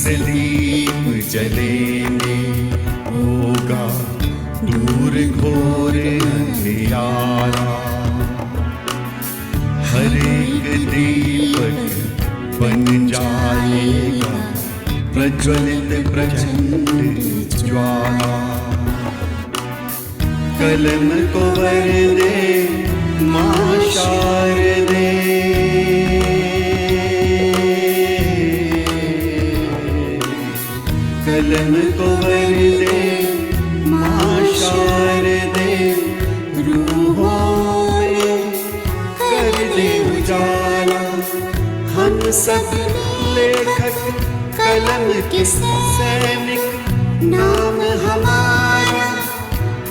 से दीप जलेंगे, होगा दूर घोर अंधियारा। हर एक दीपक बन जाएगा प्रज्वलित प्रचंड ज्वाला। कलम को वर दे मां शारदे, कलम को वर दे मां शारदे। रूहों में कर दे उजाला, हम सब लेखक कलम के सैनिक। नाम हमारा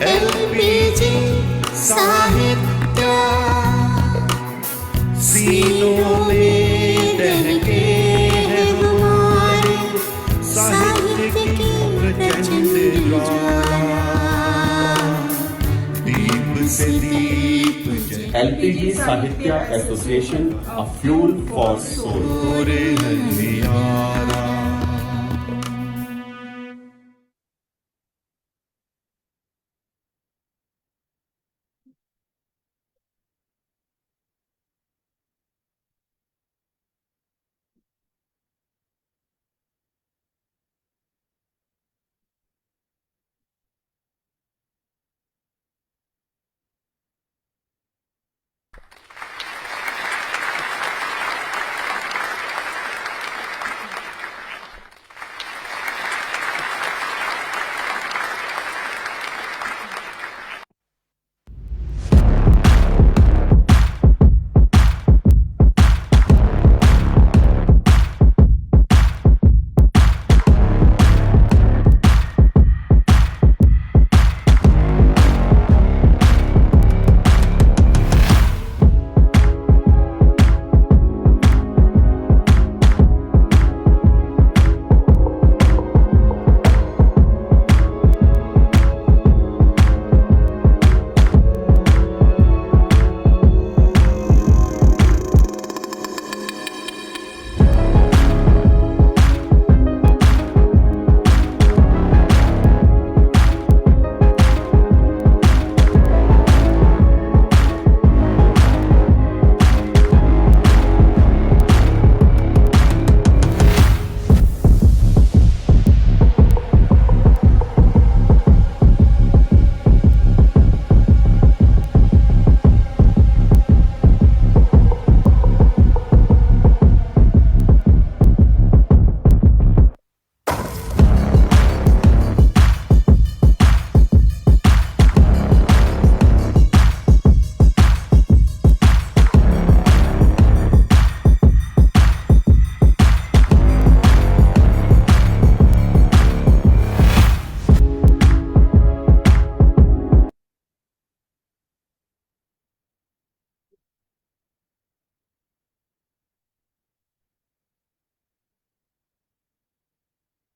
एलपीजी साहित्य, सीनों में दहके हैं हमारे साहित्य की प्रचंड ज्वाला। दीप से दीप LPG Sahitya Association, a fuel for soul. अंधियारा।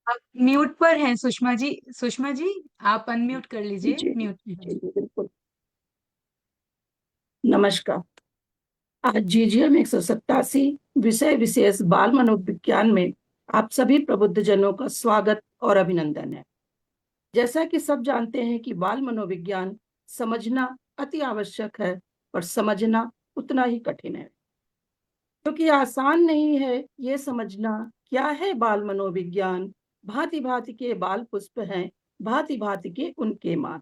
आप म्यूट पर हैं सुषमा जी। सुषमा जी आप अनम्यूट कर लीजिए। जी म्यूट जी जी, बिल्कुल। नमस्कार। आज GGM 187 विषय विशेष बाल मनोविज्ञान में आप सभी प्रबुद्ध जनों का स्वागत और अभिनंदन है। जैसा कि सब जानते हैं कि बाल मनोविज्ञान समझना अति आवश्यक है, पर समझना उतना ही कठिन है, क्योंकि आसान नहीं है ये समझना क्या है बाल मनोविज्ञान। भांति भांति के बाल पुष्प हैं, भांति भांति के उनके मान।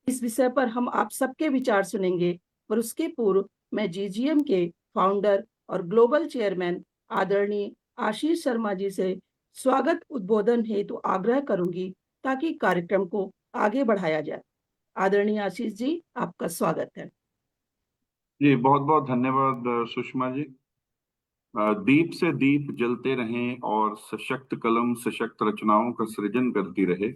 इस विषय पर हम आप सबके विचार सुनेंगे, पर उसके पूर्व मैं GGM के फाउंडर और ग्लोबल चेयरमैन आदरणीय आशीष शर्मा जी से स्वागत उद्बोधन हेतु आग्रह करूंगी, ताकि कार्यक्रम को आगे बढ़ाया जाए। आदरणीय आशीष जी, आपका स्वागत है। जी बहुत बहुत धन्यवाद सुषमा जी। दीप से दीप जलते रहें और सशक्त कलम सशक्त रचनाओं का सृजन करती रहे।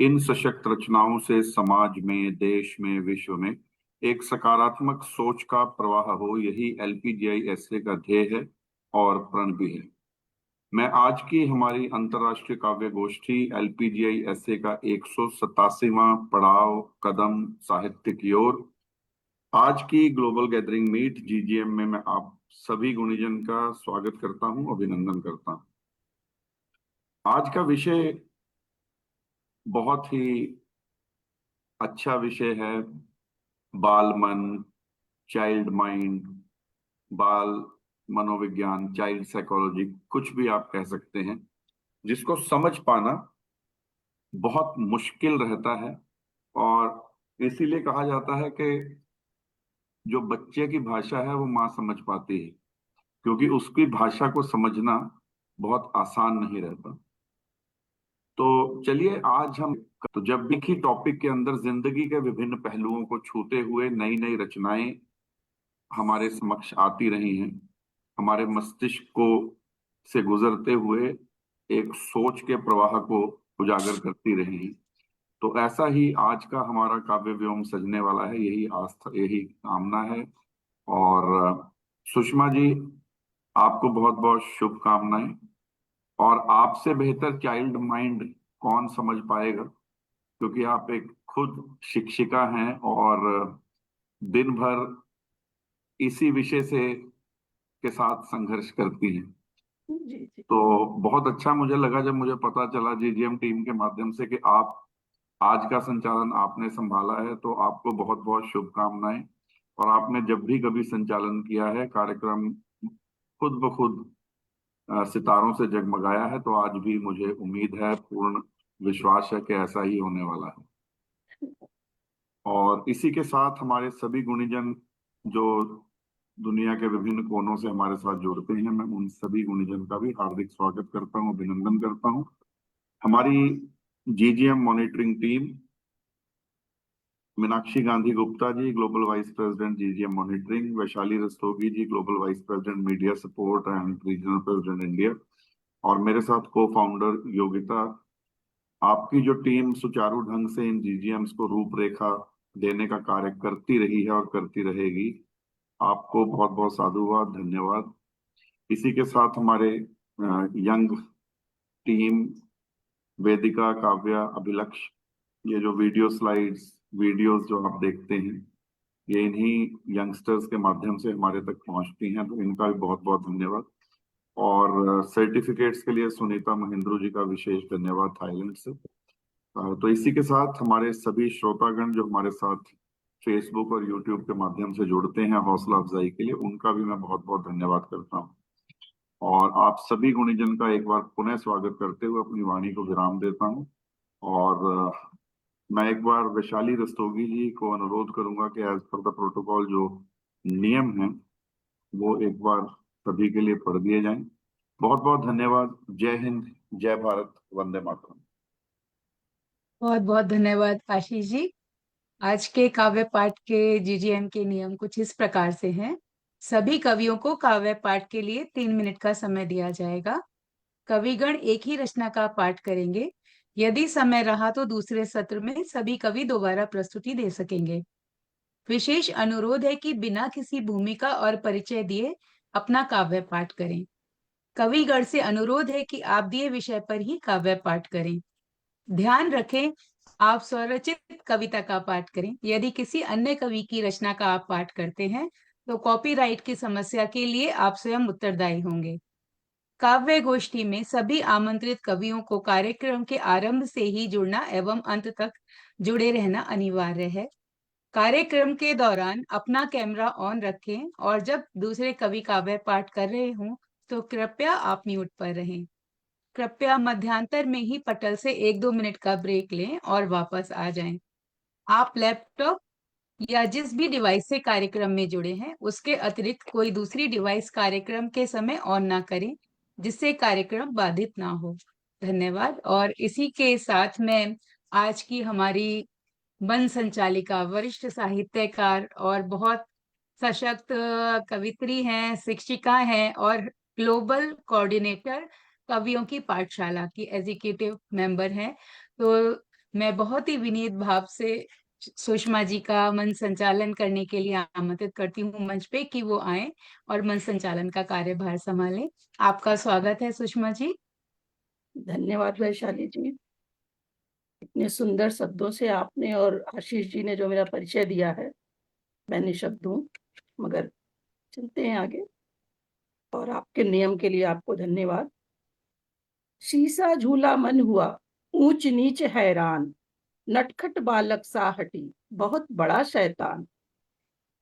इन सशक्त रचनाओं से समाज में, देश में, विश्व में एक सकारात्मक सोच का प्रवाह हो, यही LPGI का ध्येय है और प्रण भी है। मैं आज की हमारी अंतर्राष्ट्रीय काव्य गोष्ठी LPGI का 187वां पड़ाव कदम साहित्य की ओर, आज की ग्लोबल गैदरिंग मीट GGM में मैं आप सभी गुणीजन का स्वागत करता हूं, अभिनंदन करता हूं। आज का विषय बहुत ही अच्छा विषय है। बाल मन, चाइल्ड माइंड, बाल मनोविज्ञान, चाइल्ड साइकोलॉजी, कुछ भी आप कह सकते हैं, जिसको समझ पाना बहुत मुश्किल रहता है। और इसीलिए कहा जाता है कि जो बच्चे की भाषा है वो माँ समझ पाती है, क्योंकि उसकी भाषा को समझना बहुत आसान नहीं रहता। तो चलिए आज हम, तो जब भी की टॉपिक के अंदर जिंदगी के विभिन्न पहलुओं को छूते हुए नई नई रचनाएं हमारे समक्ष आती रही हैं, हमारे मस्तिष्क को से गुजरते हुए एक सोच के प्रवाह को उजागर करती रही हैं। तो ऐसा ही आज का हमारा काव्य व्योम सजने वाला है, यही आस्था, यही कामना है। और सुषमा जी, आपको बहुत बहुत शुभकामनाएं। और आपसे बेहतर चाइल्ड माइंड कौन समझ पाएगा, क्योंकि आप एक खुद शिक्षिका हैं और दिन भर इसी विषय से के साथ संघर्ष करती हैं। जी जी। तो बहुत अच्छा मुझे लगा जब मुझे पता चला जीजीएम टीम के माध्यम से कि आप आज का संचालन आपने संभाला है, तो आपको बहुत बहुत शुभकामनाएं। और आपने जब भी कभी संचालन किया है, कार्यक्रम खुद ब खुद सितारों से जगमगाया है। तो आज भी मुझे उम्मीद है, पूर्ण विश्वास है कि ऐसा ही होने वाला है। और इसी के साथ हमारे सभी गुणीजन जो दुनिया के विभिन्न कोनों से हमारे साथ जुड़ते हैं, मैं उन सभी गुणीजन का भी हार्दिक स्वागत करता हूँ, अभिनंदन करता हूँ। हमारी GGM monitoring team, Meenakshi Gandhi Gupta ji, global vice president GGM monitoring, Vaishali Rastogi ji, global vice president media support and regional president India, और मेरे साथ को फाउंडर योगिता। आपकी जो टीम सुचारू ढंग से इन जीजीएम्स को रूपरेखा देने का कार्य करती रही है और करती रहेगी, आपको बहुत बहुत साधुवाद, धन्यवाद। इसी के साथ हमारे यंग टीम, वेदिका, काव्या, अभिलक्ष, ये जो वीडियो स्लाइड्स, वीडियोस जो आप देखते हैं, ये इन्हीं यंगस्टर्स के माध्यम से हमारे तक पहुंचती हैं, तो इनका भी बहुत बहुत धन्यवाद। और सर्टिफिकेट्स के लिए सुनीता महेंद्रू जी का विशेष धन्यवाद थाईलैंड से। तो इसी के साथ हमारे सभी श्रोतागण जो हमारे साथ फेसबुक और यूट्यूब के माध्यम से जुड़ते हैं हौसला अफजाई के लिए, उनका भी मैं बहुत बहुत धन्यवाद करता हूँ। और आप सभी गुणीजन का एक बार पुनः स्वागत करते हुए अपनी वाणी को विराम देता हूँ। और मैं एक बार वैशाली रस्तोगी जी को अनुरोध करूंगा कि एज पर द प्रोटोकॉल जो नियम है वो एक बार सभी के लिए पढ़ दिए जाएं। बहुत बहुत धन्यवाद। जय हिंद, जय भारत, वंदे मातरम। बहुत बहुत धन्यवाद आशीष जी। आज के काव्य पाठ के जीजीएम के नियम कुछ इस प्रकार से हैं। सभी कवियों को काव्य पाठ के लिए 3 मिनट का समय दिया जाएगा। कविगण एक ही रचना का पाठ करेंगे। यदि समय रहा तो दूसरे सत्र में सभी कवि दोबारा प्रस्तुति दे सकेंगे। विशेष अनुरोध है कि बिना किसी भूमिका और परिचय दिए अपना काव्य पाठ करें। कविगण से अनुरोध है कि आप दिए विषय पर ही काव्य पाठ करें। ध्यान रखें, आप स्वरचित कविता का पाठ करें। यदि किसी अन्य कवि की रचना का आप पाठ करते हैं तो कॉपीराइट की समस्या के लिए आप स्वयं उत्तरदायी होंगे। काव्य गोष्ठी में सभी आमंत्रित कवियों को कार्यक्रम के आरंभ से ही जुड़ना एवं अंत तक जुड़े रहना अनिवार्य है। कार्यक्रम के दौरान अपना कैमरा ऑन रखें और जब दूसरे कवि काव्य पाठ कर रहे हों तो कृपया आप म्यूट पर रहें। कृपया मध्यांतर में ही पटल से 1-2 मिनट का ब्रेक लें और वापस आ जाएं। आप लैपटॉप या जिस भी डिवाइस से कार्यक्रम में जुड़े हैं उसके अतिरिक्त कोई दूसरी डिवाइस कार्यक्रम के समय ऑन ना करें, जिससे कार्यक्रम बाधित ना हो। धन्यवाद। और इसी के साथ मैं आज की हमारी मन संचालिका, वरिष्ठ साहित्यकार और बहुत सशक्त कवित्री हैं, शिक्षिका हैं और ग्लोबल कोऑर्डिनेटर कवियों की पाठशाला की एग्जीक्यूटिव मेंबर हैं। तो मैं बहुत ही विनीत भाव से सुषमा जी का मन संचालन करने के लिए आमंत्रित करती हूँ मंच पे कि वो आए और मन संचालन का कार्यभार संभालें। आपका स्वागत है सुषमा जी। धन्यवाद वैशाली जी। इतने सुंदर शब्दों से आपने और आशीष जी ने जो मेरा परिचय दिया है, मैं निशब्द हूँ, मगर चलते हैं आगे। और आपके नियम के लिए आपको धन्यवाद। शीशा झूला मन हुआ ऊंच नीच हैरान, नटखट बालक सा हटी बहुत बड़ा शैतान।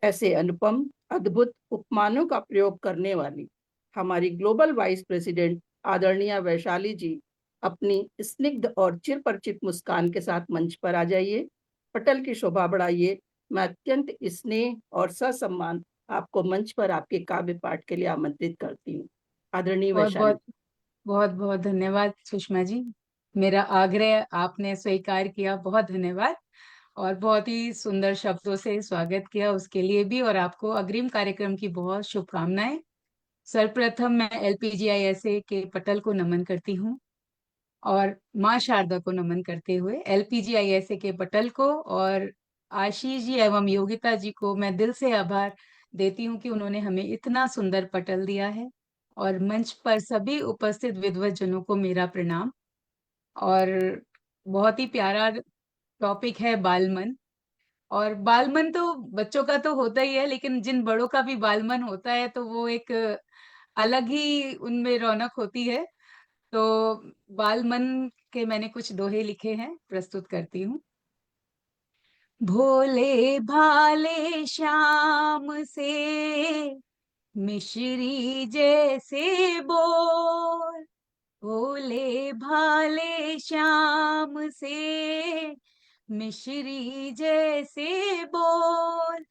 ऐसे अनुपम अद्भुत उपमानों का प्रयोग करने वाली हमारी ग्लोबल वाइस प्रेसिडेंट आदरणीय वैशाली जी अपनी स्निग्ध और चिरपरिचित मुस्कान के साथ मंच पर आ जाइए, पटल की शोभा बढ़ाइए। मैं अत्यंत स्नेह और ससम्मान आपको मंच पर आपके काव्य पाठ के लिए आमंत्रित करती हूँ। आदरणीय बहुत वैशाली। बहुत बहुत बहुत धन्यवाद सुषमा जी। मेरा आग्रह आपने स्वीकार किया, बहुत धन्यवाद। और बहुत ही सुंदर शब्दों से स्वागत किया उसके लिए भी, और आपको अग्रिम कार्यक्रम की बहुत शुभकामनाएं। सर्वप्रथम मैं एलपीजीआईएसए के पटल को नमन करती हूँ, और माँ शारदा को नमन करते हुए एलपीजीआईएसए के पटल को और आशीष जी एवं योगिता जी को मैं दिल से आभार देती हूँ कि उन्होंने हमें इतना सुंदर पटल दिया है। और मंच पर सभी उपस्थित विद्वत जनों को मेरा प्रणाम। और बहुत ही प्यारा टॉपिक है बालमन। और बालमन तो बच्चों का तो होता ही है, लेकिन जिन बड़ों का भी बालमन होता है तो वो एक अलग ही उनमें रौनक होती है। तो बालमन के मैंने कुछ दोहे लिखे हैं, प्रस्तुत करती हूँ। भोले भाले श्याम से मिश्री जैसे बोल, भोले भाले श्याम से मिश्री जैसे बोल,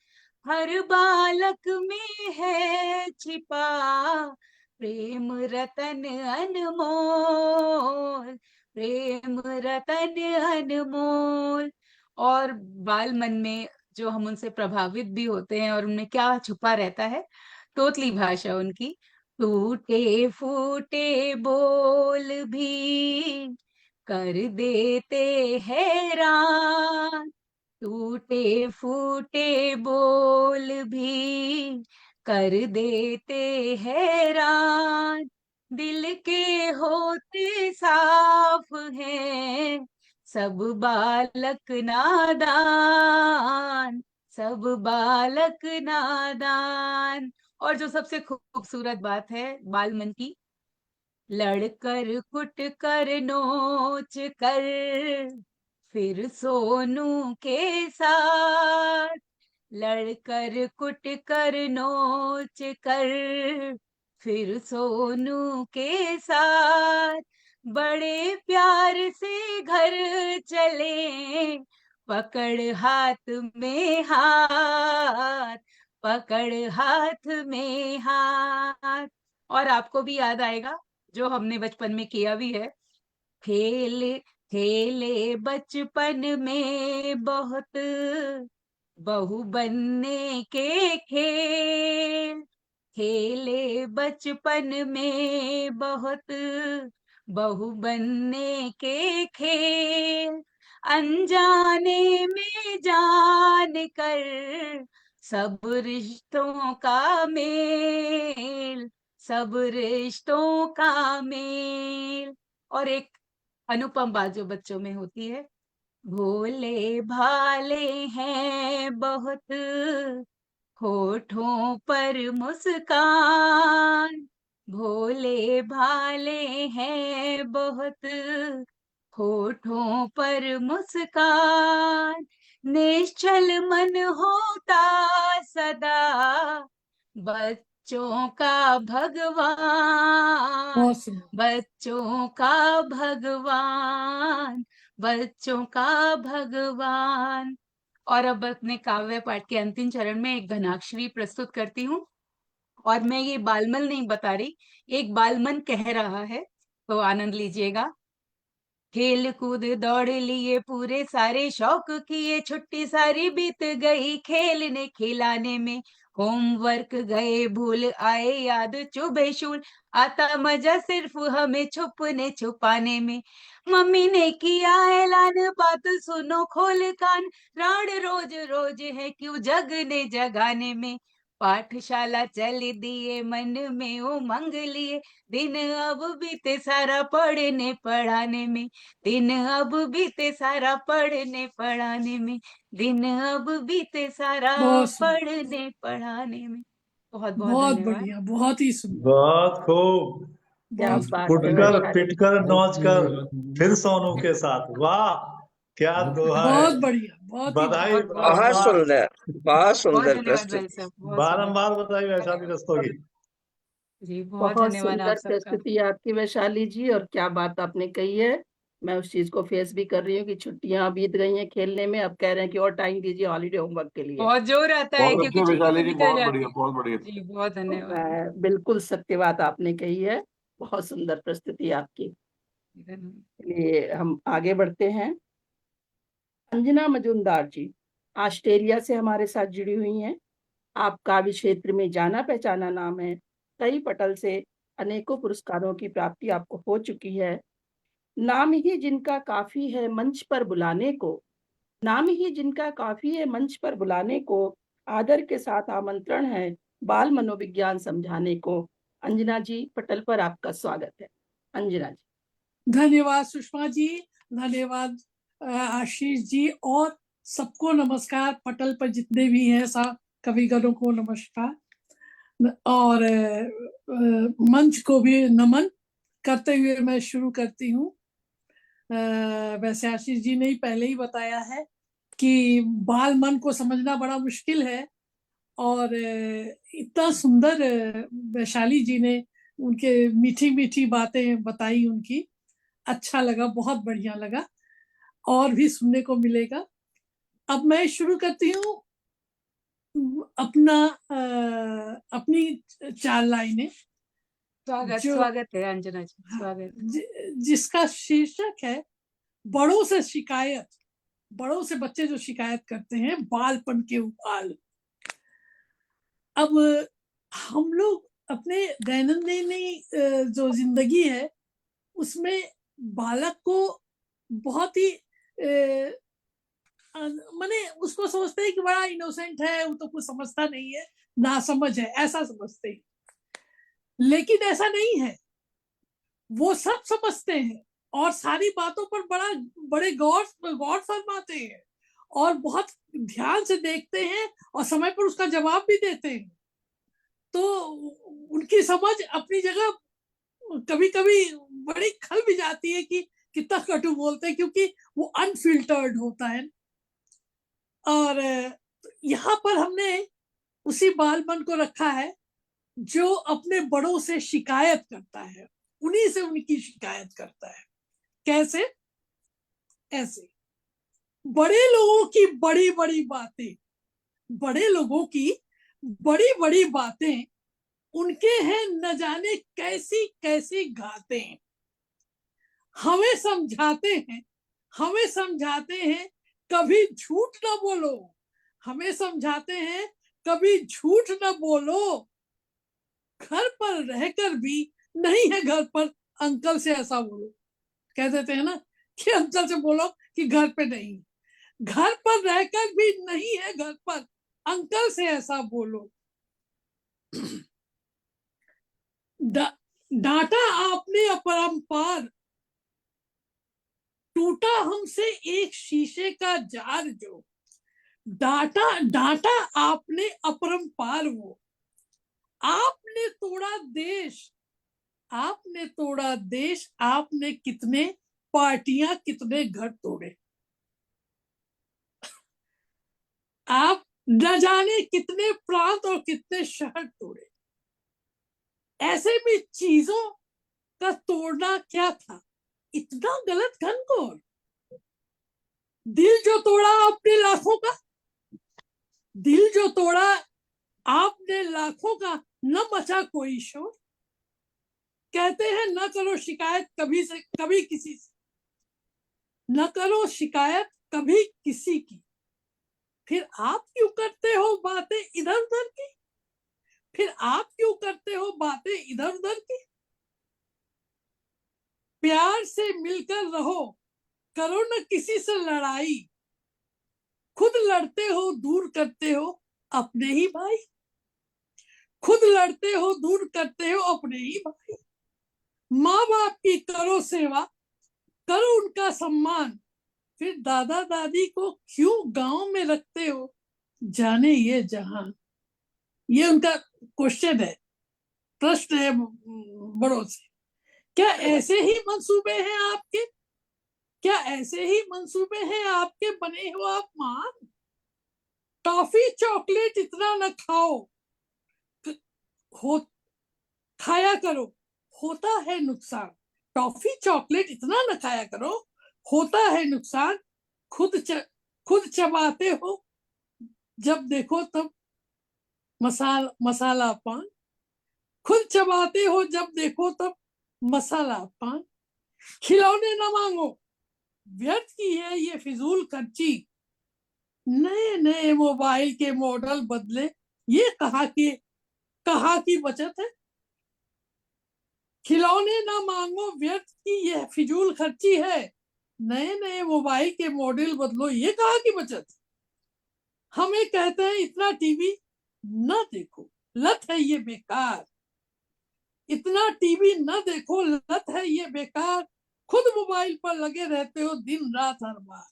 हर बालक में है छिपा प्रेम रतन अनमोल, प्रेम रतन अनमोल। और बाल मन में जो हम उनसे प्रभावित भी होते हैं और उनमें क्या छुपा रहता है, तोतली भाषा उनकी। टूटे फूटे बोल भी कर देते हैरान, टूटे फूटे बोल भी कर देते हैरान, दिल के होते साफ हैं सब बालक नादान, सब बालक नादान। और जो सबसे खूबसूरत बात है बालमन की, लड़कर कुट कर नोच कर फिर सोनू के साथ, लड़कर कुट कर नोच कर फिर सोनू के साथ, बड़े प्यार से घर चले पकड़ हाथ में हाथ, पकड़ हाथ में हाथ। और आपको भी याद आएगा जो हमने बचपन में किया भी है, खेल खेले बचपन में बहुत बहू बनने के खेल, खेले बचपन में बहुत बहू बनने के खेल, अनजाने में जान कर सब रिश्तों का मेल, सब रिश्तों का मेल। और एक अनुपम बात जो बच्चों में होती है, भोले भाले हैं बहुत होठों पर मुस्कान, भोले भाले हैं बहुत होठों पर मुस्कान, निश्चल मन होता सदा बच्चों का भगवान, बच्चों का भगवान, बच्चों का भगवान। और अब अपने काव्य पाठ के अंतिम चरण में एक घनाक्षरी प्रस्तुत करती हूँ। और मैं ये बालमन नहीं बता रही, एक बालमन कह रहा है, तो आनंद लीजिएगा। खेल कूद दौड़ लिए पूरे सारे, शौक किए छुट्टी सारी बीत गई खेलने खिलाने में, होमवर्क गए भूल आए याद चुभे शूल, आता मजा सिर्फ हमें छुपने छुपाने में, मम्मी ने किया ऐलान बात सुनो खोल कान, राड रोज रोज है क्यों जगने जगाने में, पाठशाला चल दिए मन में उमंग लिए, दिन अब बीते सारा पढ़ने पढ़ाने में, दिन अब बीते सारा पढ़ने पढ़ाने में, दिन अब बीते सारा बहुत सुंदर, पढ़ने पढ़ाने में। बहुत बहुत बहुत धन्यवाद। बढ़िया, बहुत ही सुंदर। बहुत खूब। क्या बहुत बात है कुटकर वैशाली। पिटकर नौच कर फिर सोनू के साथ, वाह क्या दोहा है। बहुत बढ़िया, बहुत ही बधाई बहुत बहुत बहुत धन्यवाद। सुंदर, बहुत बहुत सुंदर धन्यवाद प्रस्तुति। भाई साहब, बहुत सुंदर। बारंबार बधाई वैशाली रस्तोगी। जी बहुत बहुत धन्यवाद आप सुंदर सबका। प्रस्तुति आपकी वैशाली जी, और क्या बात आपने कही है। मैं उस चीज को फेस भी कर रही हूँ कि छुट्टियां बीत गई हैं खेलने में, अब कह रहे हैं कि और टाइम दीजिए हॉलीडे होमवर्क के लिए। बहुत जोर आता है बहुत क्योंकि अच्छे छुट्टी तो वैशाली जी, निकल बहुत जाती बढ़िया, है। बहुत बढ़िया। जी बहुत धन्यवाद। बिल्कुल सत्य बात आपने कही है, बहुत सुंदर प्रस्तुति आपकी। धन्यवाद। चलिए हम आगे बढ़ते हैं। अंजना मजुमदार जी ऑस्ट्रेलिया से हमारे साथ जुड़ी हुई हैं। आप काव्य क्षेत्र में जाना पहचाना नाम है, कई पटल से अनेकों पुरस्कारों की प्राप्ति आपको हो चुकी है। नाम ही जिनका काफी है मंच पर बुलाने को, नाम ही जिनका काफी है मंच पर बुलाने को, आदर के साथ आमंत्रण है बाल मनोविज्ञान समझाने को। अंजना जी पटल पर आपका स्वागत है। अंजना जी। धन्यवाद सुषमा जी, धन्यवाद आशीष जी, और सबको नमस्कार। पटल पर जितने भी हैं सब कविगणों को नमस्कार, और मंच को भी नमन करते हुए मैं शुरू करती हूँ। वैसे आशीष जी ने ही पहले ही बताया है कि बाल मन को समझना बड़ा मुश्किल है, और इतना सुंदर वैशाली जी ने उनके मीठी मीठी बातें बताई उनकी, अच्छा लगा, बहुत बढ़िया लगा, और भी सुनने को मिलेगा। अब मैं शुरू करती हूँ अपनी 4 लाइनें, स्वागत जो स्वागत है अंजना जी, स्वागत। जिसका शीर्षक है बड़ों से शिकायत। बड़ों से बच्चे जो शिकायत करते हैं, बालपन के उबाल। अब हम लोग अपने दैनंदिन जो जिंदगी है उसमें बालक को बहुत ही माने उसको समझते हैं कि बड़ा इनोसेंट है, वो तो कुछ समझता नहीं है, नासमझ है, ऐसा समझते हैं। लेकिन ऐसा नहीं है, वो सब समझते हैं और सारी बातों पर बड़े गौर फरमाते हैं, और बहुत ध्यान से देखते हैं, और समय पर उसका जवाब भी देते हैं। तो उनकी समझ अपनी जगह कभी कभी बड़ी खल भी जाती है कि कितना कटु बोलते हैं, क्योंकि वो अनफिल्टर्ड होता है। और यहाँ पर हमने उसी बालपन को रखा है जो अपने बड़ों से शिकायत करता है, उन्हीं से उनकी शिकायत करता है। कैसे? ऐसे बड़े लोगों की बड़ी बड़ी बातें, बड़े लोगों की बड़ी बड़ी बातें उनके हैं न जाने कैसी कैसी घातें। हमें समझाते हैं कभी झूठ ना बोलो, हमें समझाते हैं कभी झूठ ना बोलो, घर पर रहकर भी नहीं है घर पर अंकल से ऐसा बोलो। कह देते हैं ना कि अंकल से बोलो कि घर पे नहीं, घर पर रहकर भी नहीं है घर पर अंकल से ऐसा बोलो। डांटा आपने अपरंपार, टूटा हमसे एक शीशे का जार जो। डांटा आपने अपरंपार वो, आपने तोड़ा देश, आपने कितने पार्टियां कितने घर तोड़े, आप न जाने कितने प्रांत और कितने शहर तोड़े। ऐसे भी चीजों का तोड़ना क्या था, इतना गलत घनघोर। दिल जो तोड़ा आपने लाखों का, दिल जो तोड़ा आपने लाखों का, न मचा कोई शोर। कहते हैं न करो शिकायत कभी किसी से, न करो शिकायत कभी किसी की। फिर आप क्यों करते हो बातें इधर उधर की, फिर आप क्यों करते हो बातें इधर उधर की। प्यार से मिलकर रहो, करो न किसी से लड़ाई, खुद लड़ते हो दूर करते हो अपने ही भाई, खुद लड़ते हो दूर करते हो अपने ही भाई। माँ बाप की करो सेवा, करो उनका सम्मान, फिर दादा दादी को क्यों गांव में रखते हो, जाने ये जहां। ये उनका क्वेश्चन है, प्रश्न है बड़ों से क्या ऐसे ही मंसूबे हैं आपके? क्या ऐसे ही मंसूबे हैं आपके बने हो आप मान? टॉफी चॉकलेट इतना न खाओ, हो खाया करो, होता है नुकसान। टॉफी चॉकलेट इतना न खाया करो, होता है नुकसान। खुद चबाते हो जब देखो तब मसाला पान। खुद चबाते हो जब देखो तब मसाला पान। खिलौने न मांगो, व्यर्थ की है ये फिजूल खर्ची। नए नए मोबाइल के मॉडल बदले, ये कहा की बचत है। खिलौने ना मांगो, व्यर्थ की यह फिजूल खर्ची है। नए नए मोबाइल के मॉडल बदलो, ये कहा की बचत। हमें कहते हैं इतना टीवी न देखो, लत है ये बेकार। इतना टीवी न देखो, लत है ये बेकार। खुद मोबाइल पर लगे रहते हो दिन रात हर बार।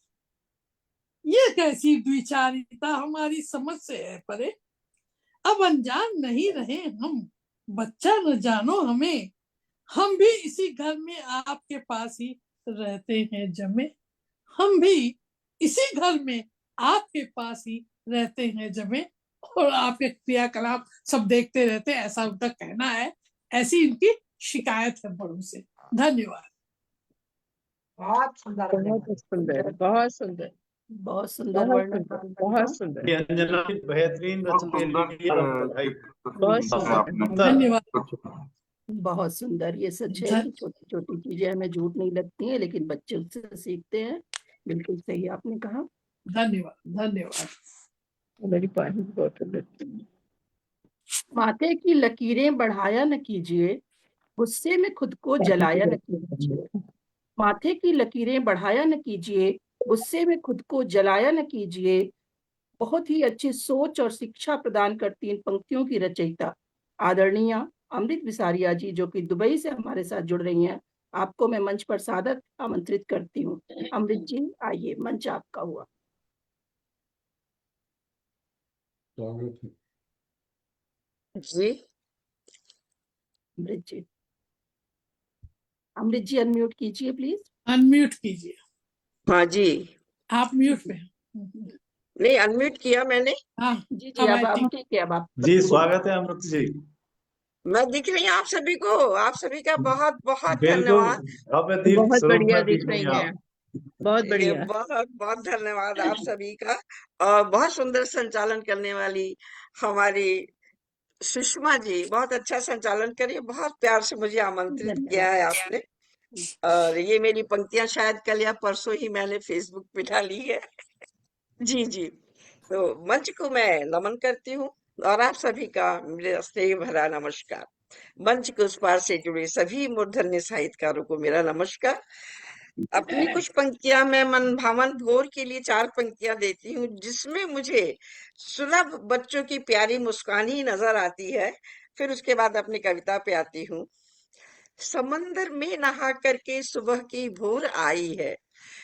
ये कैसी द्विचारिता हमारी समझ से है परे। अब अनजान नहीं रहे हम, बच्चा न जानो हमें। हम भी इसी घर में आपके पास ही रहते हैं जमे। हम भी इसी घर में आपके पास ही रहते हैं जमे, और आपके क्रियाकलाप सब देखते रहते हैं, ऐसा उनका कहना है। ऐसी इनकी शिकायत है बड़ों से। धन्यवाद। बहुत सुंदर, बहुत सुंदर, बहुत सुंदर, बहुत सुंदर वर्णन आपका। बहुत सुंदर, ये अंजना की बेहतरीन बहुत रचना के सुंदर लिए आपको बधाई। बहुत चित्र सुंदर। आपने धन्यवाद। बहुत सुंदर। ये सच है कि छोटी छोटी चीजें हमें झूठ नहीं लगती हैं, लेकिन बच्चे उससे सीखते हैं। बिल्कुल सही आपने कहा। धन्यवाद। धन्यवाद। मेरी पानी की बोतल माथे की लकीरें बढ़ाया न कीजिए, गुस्से में खुद को जलाया न कीजिए। माथे की लकीरें बढ़ाया न कीजिए, गुस्से में खुद को जलाया न कीजिए। बहुत ही अच्छी सोच और शिक्षा प्रदान करती इन पंक्तियों की रचयिता आदरणीय अमृत विसारिया जी, जो कि दुबई से हमारे साथ जुड़ रही हैं। आपको मैं मंच पर सादर आमंत्रित करती हूँ। अमृत जी आइए, मंच आपका हुआ। जी। अमृत जी, अमृत जी अनम्यूट कीजिए प्लीज। अनम्यूट कीजिए। हाँ जी, आप म्यूट पे हैं। नहीं अनम्यूट किया मैंने। हाँ जी जी, अब आप ठीक है, अब आप जी स्वागत है अमृत जी। मैं दिख रही हूँ आप सभी को। आप सभी का बहुत बहुत बिल्कुल, धन्यवाद। भव्य दीप बहुत स्वरूप बढ़िया में दिख दिख रही रही हैं हैं। आप। बहुत बढ़िया, बहुत बहुत धन्यवाद आप सभी का। और बहुत सुंदर संचालन करने वाली हमारी सुषमा जी, बहुत अच्छा संचालन करिए। बहुत प्यार से मुझे आमंत्रित किया है आपने। और ये मेरी पंक्तियां शायद कल या परसों ही मैंने फेसबुक पे डाली है। जी जी, तो मंच को मैं नमन करती हूँ और आप सभी का मेरा स्नेह भरा नमस्कार। मंच के उस पार से जुड़े सभी मूर्धन्य साहित्यकारों को मेरा नमस्कार। अपनी कुछ पंक्तियां मैं मन भावन भोर के लिए 4 पंक्तियां देती हूँ, जिसमें मुझे सुलभ बच्चों की प्यारी मुस्कान ही नजर आती है। फिर उसके बाद अपनी कविता पे आती हूँ। समंदर में नहा करके सुबह की भोर आई है।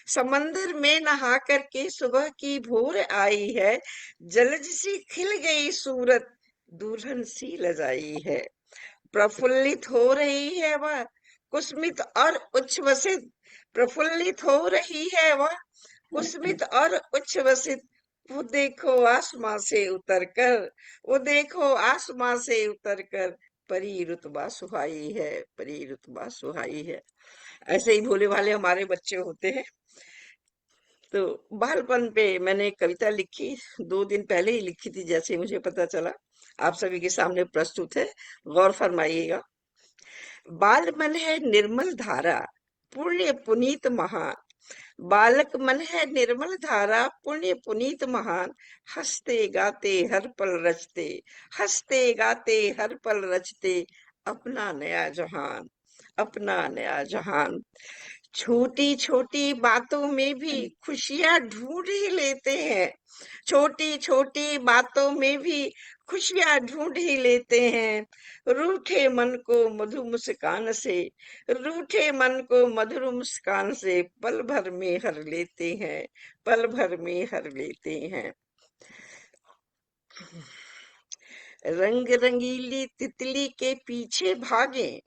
समंदर में नहा करके सुबह की भोर आई है। जलज सी खिल गई सूरत, दुल्हन सी लजाई है। प्रफुल्लित हो रही है वह, कुस्मित और उच्छ्वसित। प्रफुल्लित हो रही है वह, कुस्मित और उच्छ्वसित। वो देखो आसमां से उतर कर, वो देखो आसमां से उतर कर, परी रुतबा सुहाई है, परी रुतबा सुहाई है। ऐसे ही भोले भाले हमारे बच्चे होते हैं। तो बालपन पे मैंने एक कविता लिखी, 2 दिन पहले ही लिखी थी, जैसे मुझे पता चला। आप सभी के सामने प्रस्तुत है, गौर फरमाइएगा। बाल मन है निर्मल धारा, पुण्य पुनीत महान। बालक मन है निर्मल धारा, पुण्य पुनीत महान। हंसते गाते हर पल रचते, हंसते गाते हर पल रचते, अपना नया जहान, अपना नया जहान। छोटी छोटी बातों में भी खुशियां ढूंढ ही लेते हैं। छोटी छोटी बातों में भी खुशियां ढूंढ ही लेते हैं। रूठे मन को मधुर मुस्कान से, रूठे मन को मधुर मुस्कान से पल भर में हर लेते हैं, पल भर में हर लेते हैं। रंग रंगीली तितली के पीछे भागे,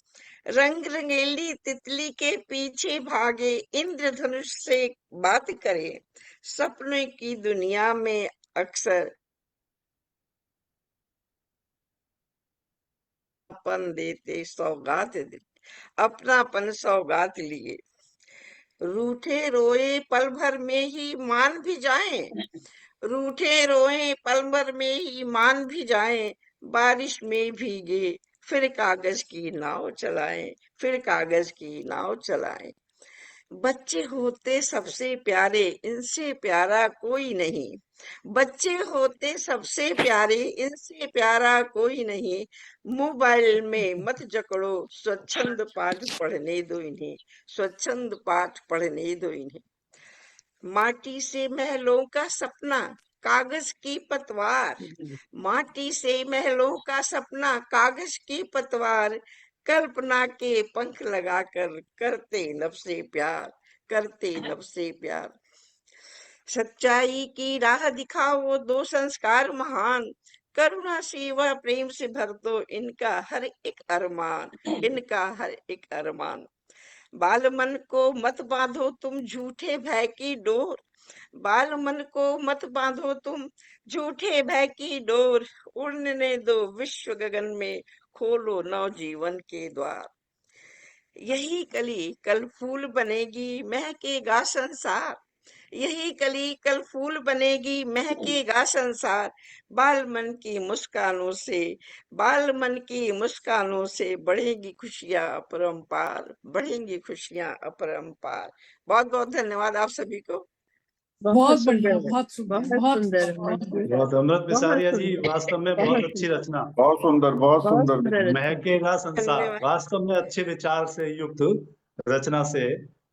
रंग रंगीली तितली के पीछे भागे, इंद्रधनुष से बात करे, सपने की दुनिया में अक्सर अपन देते सौगात दे, अपनापन सौगात लिए, रूठे रोए पल भर में ही मान भी जाएं, रूठे रोए पल भर में ही मान भी जाएं, बारिश में भीगे फिर कागज की नाव चलाएं, फिर कागज की नाव चलाएं। बच्चे होते सबसे प्यारे, इनसे प्यारा कोई नहीं, बच्चे होते सबसे प्यारे, इनसे प्यारा कोई नहीं, मोबाइल में मत जकड़ो, स्वच्छंद पाठ पढ़ने दो इन्हें, स्वच्छंद पाठ पढ़ने दो इन्हें। माटी से महलों का सपना, कागज की पतवार, माटी से महलों का सपना, कागज की पतवार, कल्पना के पंख लगाकर करते लब से प्यार, करते लब से प्यार। सच्चाई की राह दिखाओ दो संस्कार महान, करुणा सेवा प्रेम से भर दो इनका हर एक अरमान, इनका हर एक अरमान। बाल मन को मत बांधो तुम झूठे भय की डोर, बाल मन को मत बांधो तुम झूठे भय की डोर, उड़ने दो विश्व गगन में, खोलो नव जीवन के द्वार। यही कली कल फूल बनेगी, महकेगा संसार, यही कली कल फूल बनेगी, महकेगा संसार। बाल मन की मुस्कानों से, बाल मन की मुस्कानों से बढ़ेगी खुशियां अपरंपार, बढ़ेंगी खुशियां अपरंपार। बहुत बहुत धन्यवाद आप सभी को। बहुत बढ़िया, बहुत सुंदर, बहुत बहुत अमृत बिसारिया जी, वास्तव में बहुत अच्छी रचना। बहुत सुंदर, बहुत सुंदर। महकेगा संसार, धन्यवाद। वास्तव में अच्छे विचार से युक्त रचना से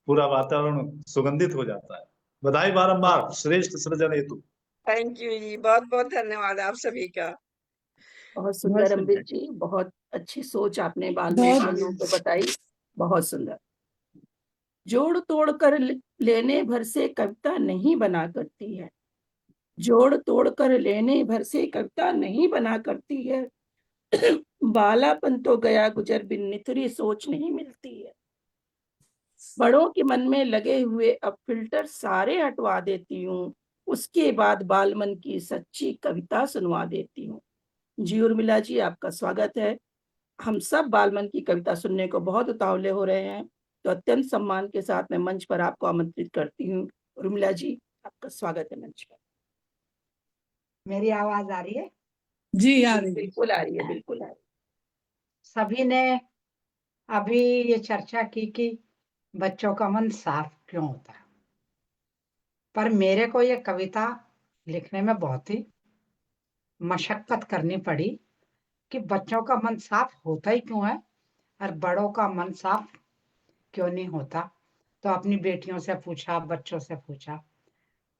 पूरा वातावरण सुगंधित हो जाता है। बधाई बारंबार श्रेष्ठ सृजन हेतु। थैंक यू जी, बहुत बहुत धन्यवाद आप सभी का। बहुत सुंदर अमृत जी, बहुत अच्छी सोच आपने बाल्मीकियों को बताई, बहुत सुंदर। जोड़ तोड़ कर लेने भर से कविता नहीं बना करती है, जोड़ तोड़ कर लेने भर से कविता नहीं बना करती है, बालापन तो गया गुजर बिन निथरी सोच नहीं मिलती है। बड़ों के मन में लगे हुए अब फिल्टर सारे हटवा देती हूँ, उसके बाद बालमन की सच्ची कविता सुनवा देती हूँ। जी उर्मिला जी, आपका स्वागत है। हम सब बालमन की कविता सुनने को बहुत उतावले हो रहे हैं, तो अत्यंत सम्मान के साथ मैं मंच पर आपको आमंत्रित करती हूँ। उर्मिला जी, आपका स्वागत है मंच पर। मेरी आवाज आ रही है? जी आ रही है। बिल्कुल आ रही है, बिल्कुल आ रही है। सभी ने अभी ये चर्चा की कि बच्चों का मन साफ क्यों होता है, पर मेरे को ये कविता लिखने में बहुत ही मशक्कत करनी पड़ी कि बच्चों का मन साफ होता ही क्यों है और बड़ों का मन साफ क्यों नहीं होता। तो अपनी बेटियों से पूछा, बच्चों से पूछा,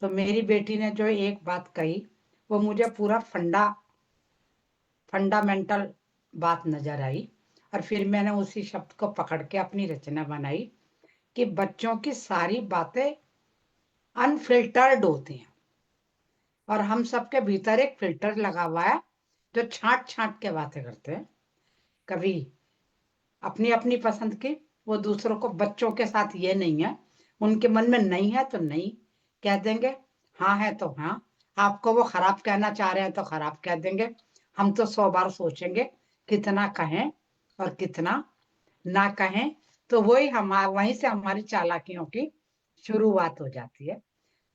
तो मेरी बेटी ने जो एक बात कही वो मुझे पूरा फंडामेंटल बात नजर आई, और फिर मैंने उसी शब्द को पकड़ के अपनी रचना बनाई कि बच्चों की सारी बातें अनफिल्टर्ड होती हैं और हम सबके भीतर एक फिल्टर लगा हुआ है जो छांट छांट के बातें करते हैं। कभी अपनी अपनी पसंद की, वो दूसरों को, बच्चों के साथ ये नहीं है, उनके मन में नहीं है तो नहीं कह देंगे, हाँ है तो हाँ। आपको वो खराब कहना चाह रहे हैं तो खराब कह देंगे। हम तो 100 बार सोचेंगे कितना कहें और कितना ना कहें, तो वहीं से हमारी चालाकियों की शुरुआत हो जाती है।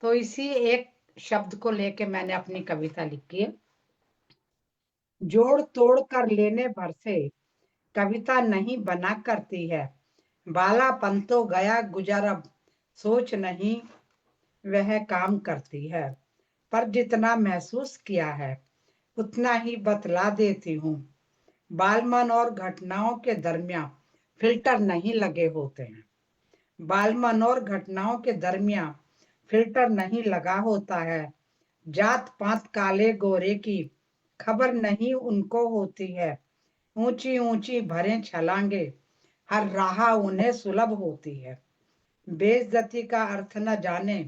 तो इसी एक शब्द को लेके मैंने अपनी कविता लिखी है। जोड़ तोड़ कर लेने भर से कविता नहीं बना करती है, बालापन तो गया गुजर अब सोच नहीं वह काम करती है, पर जितना महसूस किया है उतना ही बतला देती हूँ। बालमन और घटनाओं के दरमियान फिल्टर नहीं लगे होते हैं, बालमन और घटनाओं के दरमियान फिल्टर नहीं लगा होता है। जात पात काले गोरे की खबर नहीं उनको होती है, ऊंची ऊंची भरे छलांगे हर राह उन्हें सुलभ होती है। बेइज्जती का अर्थ न जाने,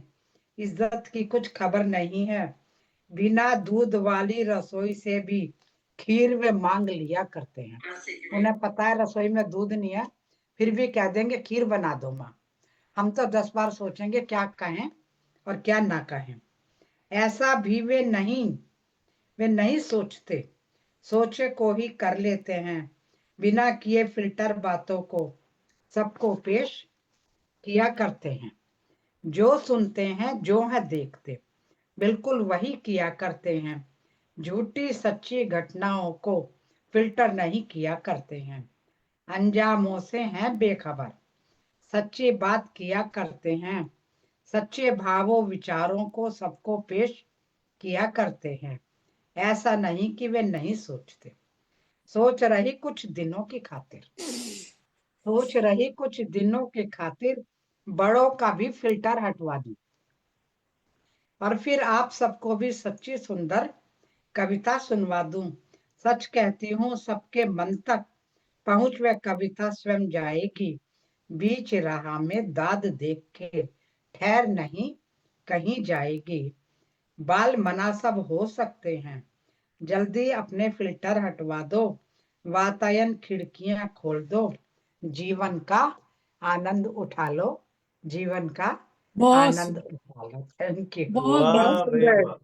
इज्जत की कुछ खबर नहीं है, बिना दूध वाली रसोई से भी खीर वे मांग लिया करते हैं। उन्हें पता है रसोई में दूध नहीं है, फिर भी कह देंगे खीर बना दो माँ। हम तो 10 बार सोचेंगे क्या कहें और क्या ना कहें। ऐसा भी वे नहीं सोचते, सोचे को ही कर लेते हैं, बिना किए फिल्टर बातों को सबको पेश किया करते हैं। जो सुनते हैं, जो है देखते, बिल्कुल वही किया करते हैं। झूठी सच्ची घटनाओं को फिल्टर नहीं किया करते हैं। अंजामों से हैं बेखबर, सच्ची बात किया करते हैं। सच्चे भावों विचारों को सबको पेश किया करते हैं। ऐसा नहीं कि वे नहीं सोचते, सोच रही कुछ दिनों की खातिर, सोच रही कुछ दिनों के खातिर बड़ों का भी फिल्टर हटवा दूं, और फिर आप सबको भी सच्ची सुंदर कविता सुनवा दूं। सच कहती हूँ सबके मन तक पहुंच वह कविता स्वयं जाएगी। बीच राह में दाद देख के ठहर नहीं कहीं जाएगी। बाल मना सब हो सकते हैं, जल्दी अपने फिल्टर हटवा दो। वातायन खिड़कियां खोल दो, जीवन का आनंद उठा लो, जीवन का बहुत आनंद उठा लो। Thank you. बहुत वाह रे वाह,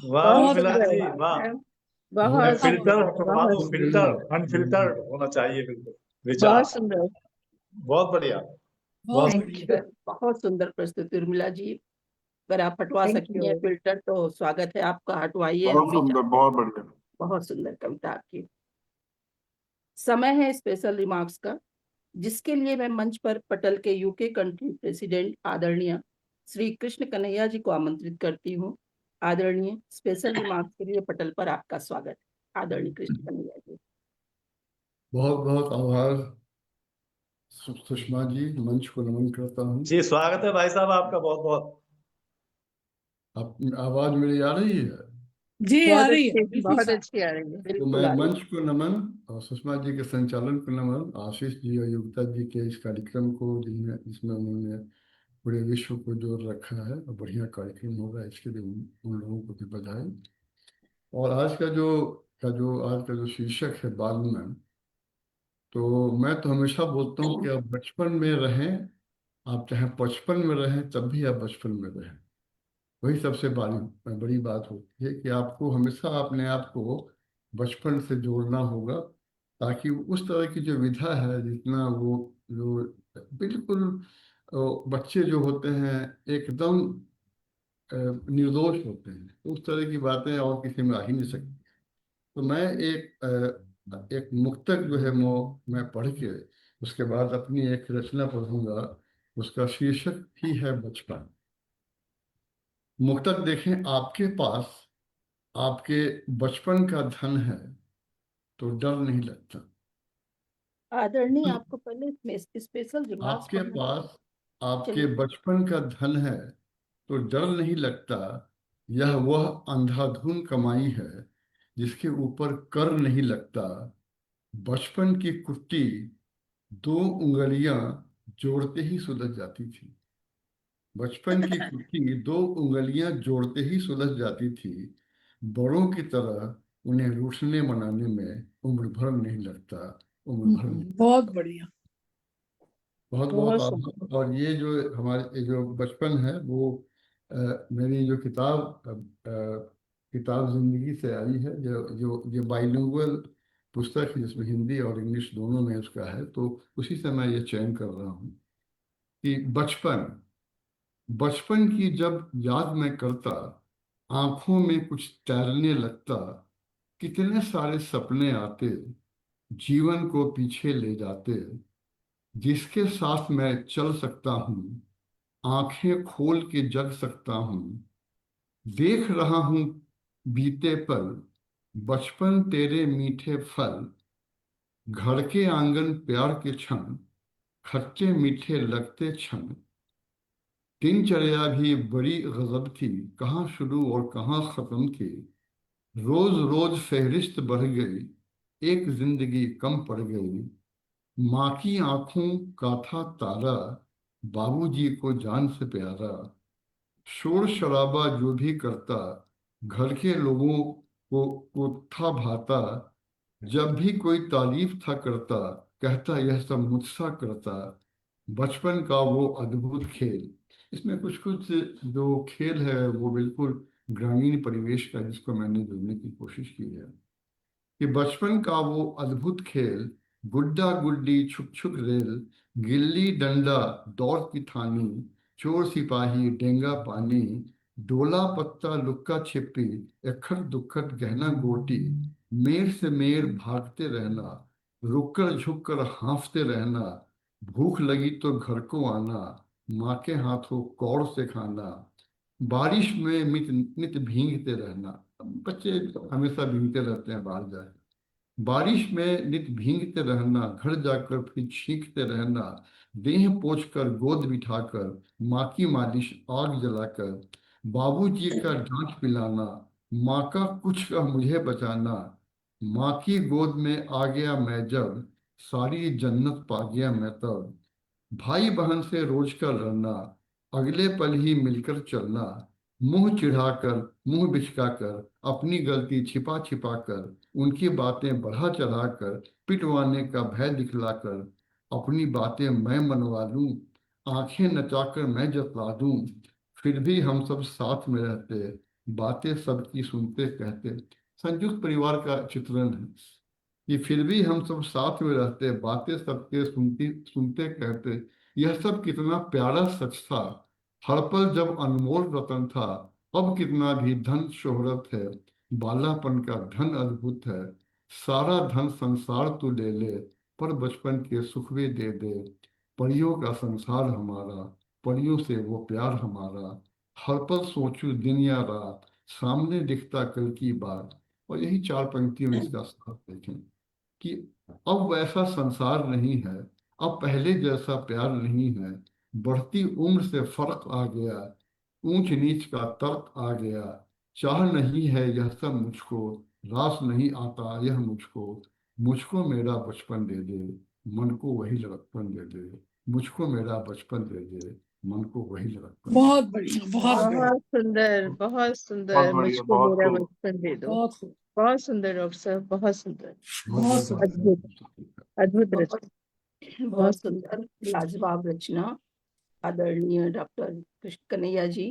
वाह बहुत उर्मिला अच्छा। जी वाह। बहुत फिल्टर सुंदर, हटवा दो, बहुत फिल्टर सुंदर, अनफिल्टर्ड होना चाहिए बिल्कुल विचार। बहुत सुंदर, बहुत बढ़िया, बहुत बहुत थैंक यू, बहुत सुंदर प्रस्तुति उर्मिला जी। अगर आप हटवा थैंक सकती हैं यू। फिल्टर तो स्वागत है आपका, हटवाइए, बहुत हम भी सुंदर, चाहते बहुत हैं। बढ़िया। बहुत सुंदर कविता आपकी। समय है स्पेशल रिमार्क्स का, जिसके लिए मैं मंच पर पटल के यूके कंट्री प्रेसिडेंट आदरणीय श्री कृष्ण कन्हैया जी को आमंत्रित करती हूँ। आदरणीय, स्पेशल रिमार्क्स के लिए पटल पर आपका स्वागत। आदरणीय कृष्ण कन्हैया जी। बहुत बहुत आभार सुषमा जी, मंच को नमन करता हूँ। जी स्वागत है भाई साहब आपका बहुत बहुत। आप आवाज मेरी आ रही है? जी आ बहुत रही है, अच्छी, बिल्कुल बहुत साहब। अच्छी आ रही है, तो बिल्कुल मैं आ रही है। मंच को नमन और सुषमा जी के संचालन को नमन, आशीष जी और योगिता जी के इस कार्यक्रम को जिसमें उन्होंने पूरे विश्व को जोड़ रखा है और बढ़िया कार्यक्रम होगा, इसके लिए उन लोगों को भी बधाई। और आज का जो शीर्षक है बाल मन, तो मैं तो हमेशा बोलता हूँ कि आप बचपन में रहें, आप चाहे 55 में रहें तब भी आप बचपन में रहें। वही सबसे बड़ी बात होती है कि आपको हमेशा अपने आप को बचपन से जोड़ना होगा, ताकि उस तरह की जो विधा है, जितना वो जो बिल्कुल बच्चे जो होते हैं एकदम निर्दोष होते हैं, तो उस तरह की बातें और किसी में आ ही नहीं सकती। तो मैं एक मुक्तक जो है वो मैं पढ़ के उसके बाद अपनी एक रचना पढ़ूंगा, उसका शीर्षक ही है बचपन। मुक्तक देखें, आपके पास आपके बचपन का धन है तो डर नहीं लगता। आदरणीय, आपको पहले स्पेशल रिमार्क्स आपके पढ़ना। पास आपके चलिए। बचपन का धन है तो डर नहीं लगता। यह वह अंधाधुन कमाई है जिसके ऊपर कर नहीं लगता। बचपन की कुट्टी 2 उंगलियां जोड़ते ही सुलझ जाती थी। बचपन की कुट्टी 2 उंगलियां जोड़ते ही सुलझ जाती थी। बड़ों की तरह उन्हें रूठने मनाने में उम्र भर नहीं लगता, उम्र भर नहीं। बहुत बढ़िया। बहुत बहुत बहुत सुंदर। आभार। और ये जो हमारे ये जो बचपन है वो मेरी जो किताब जिंदगी से आई है, जो जो ये बाइलिंगुअल पुस्तक है जिसमें हिंदी और इंग्लिश दोनों में उसका है, तो उसी से मैं ये चयन कर रहा हूँ कि बचपन बचपन की जब याद मैं करता, आंखों में कुछ तैरने लगता। कितने सारे सपने आते, जीवन को पीछे ले जाते। जिसके साथ मैं चल सकता हूँ, आंखें खोल के जग सकता हूँ। देख रहा हूँ बीते पल, बचपन तेरे मीठे फल। घर के आंगन प्यार के क्षण, खट्टे मीठे लगते क्षण। दिनचर्या भी बड़ी गजब थी, कहाँ शुरू और कहाँ खत्म थी। रोज रोज फहरिस्त बढ़ गई, एक जिंदगी कम पड़ गई। माँ की आंखों का था तारा, बाबूजी को जान से प्यारा। शोर शराबा जो भी करता, घर के लोगों को था भाता। जब भी कोई तारीफ था करता, कहता यह सब मुझसा करता, बचपन का वो अद्भुत खेल। इसमें कुछ कुछ जो खेल है वो बिल्कुल ग्रामीण परिवेश का, जिसको मैंने जोड़ने की कोशिश की है कि बचपन का वो अद्भुत खेल, गुड्डा गुड्डी छुक छुक रेल, गिल्ली डंडा दौड़ की थानी, चोर सिपाही डेंगा पानी, डोला पत्ता लुक्का छिपी, इक्खड़ दुक्खड़ गहना गोटी, मेर से मेर भागते रहना, रुक कर झुक कर हाँफते रहना, भूख लगी तो घर को आना, माँ के हाथों कौड़ से खाना, बारिश में नित नित भीगते रहना। बच्चे हमेशा भीगते रहते हैं बाहर जाकर। बारिश में नित भीगते रहना, घर जाकर फिर छींकते रहना, देह पोंछकर गोद बिठाकर, माँ की मालिश आग जलाकर, बाबूजी का डांट पिलाना, माँ का कुछ का मुझे बचाना, माँ की गोद में आ गया मैं जब, सारी जन्नत पा गया मैं तब, भाई बहन से रोज का लड़ना, अगले पल ही मिलकर चलना, मुंह चिढ़ाकर मुंह बिचकाकर, अपनी गलती छिपा छिपा कर, उनकी बातें बढ़ा चढ़ाकर, पिटवाने का भय दिखलाकर, अपनी बातें मैं मनवा लूं, आंखें नचाकर मैं जतला दूं, फिर भी हम सब साथ में रहते, बातें सबकी सुनते कहते। संयुक्त परिवार का चित्रण है कि फिर भी हम सब साथ में रहते, बातें सबके सुनती सुनते कहते। यह सब कितना प्यारा सच था, हर पल जब अनमोल रतन था। अब कितना भी धन शोहरत है, बालापन का धन अद्भुत है, सारा धन संसार तू ले ले, पर बचपन के सुख भी दे दे। परियों का संसार हमारा, परियों से वो प्यार हमारा, हर पल सोचूं दिन या रात, सामने दिखता कल की बात। और यही 4 पंक्तियों में इसका सार देखें कि अब वैसा संसार नहीं है, अब पहले जैसा प्यार नहीं है, बढ़ती उम्र से फर्क आ गया, ऊंच नीच का तर्क आ गया, चाह नहीं है यह सब मुझको, रास नहीं आता यह मुझको, मुझको मेरा बचपन दे दे, मन को वही लड़कपन दे दे, मुझको मेरा बचपन दे दे, मन को वही लड़कपन दे बहुत बढ़िया, बहुत बढ़िया, बहुत सुंदर, बहुत बहुत सुंदर। बढ़िया, मुझको बहुत मेरा खूब। बचपन दे दो। बहुत खूब, बहुत सुंदर डॉक्टर साहब, बहुत सुंदर, बहुत सुंदर। अद्भुत, अद्भुत बहुत रचना, बहुत सुंदर, लाजवाब रचना, आदरणीय डॉक्टर कृष्ण कन्हैया जी।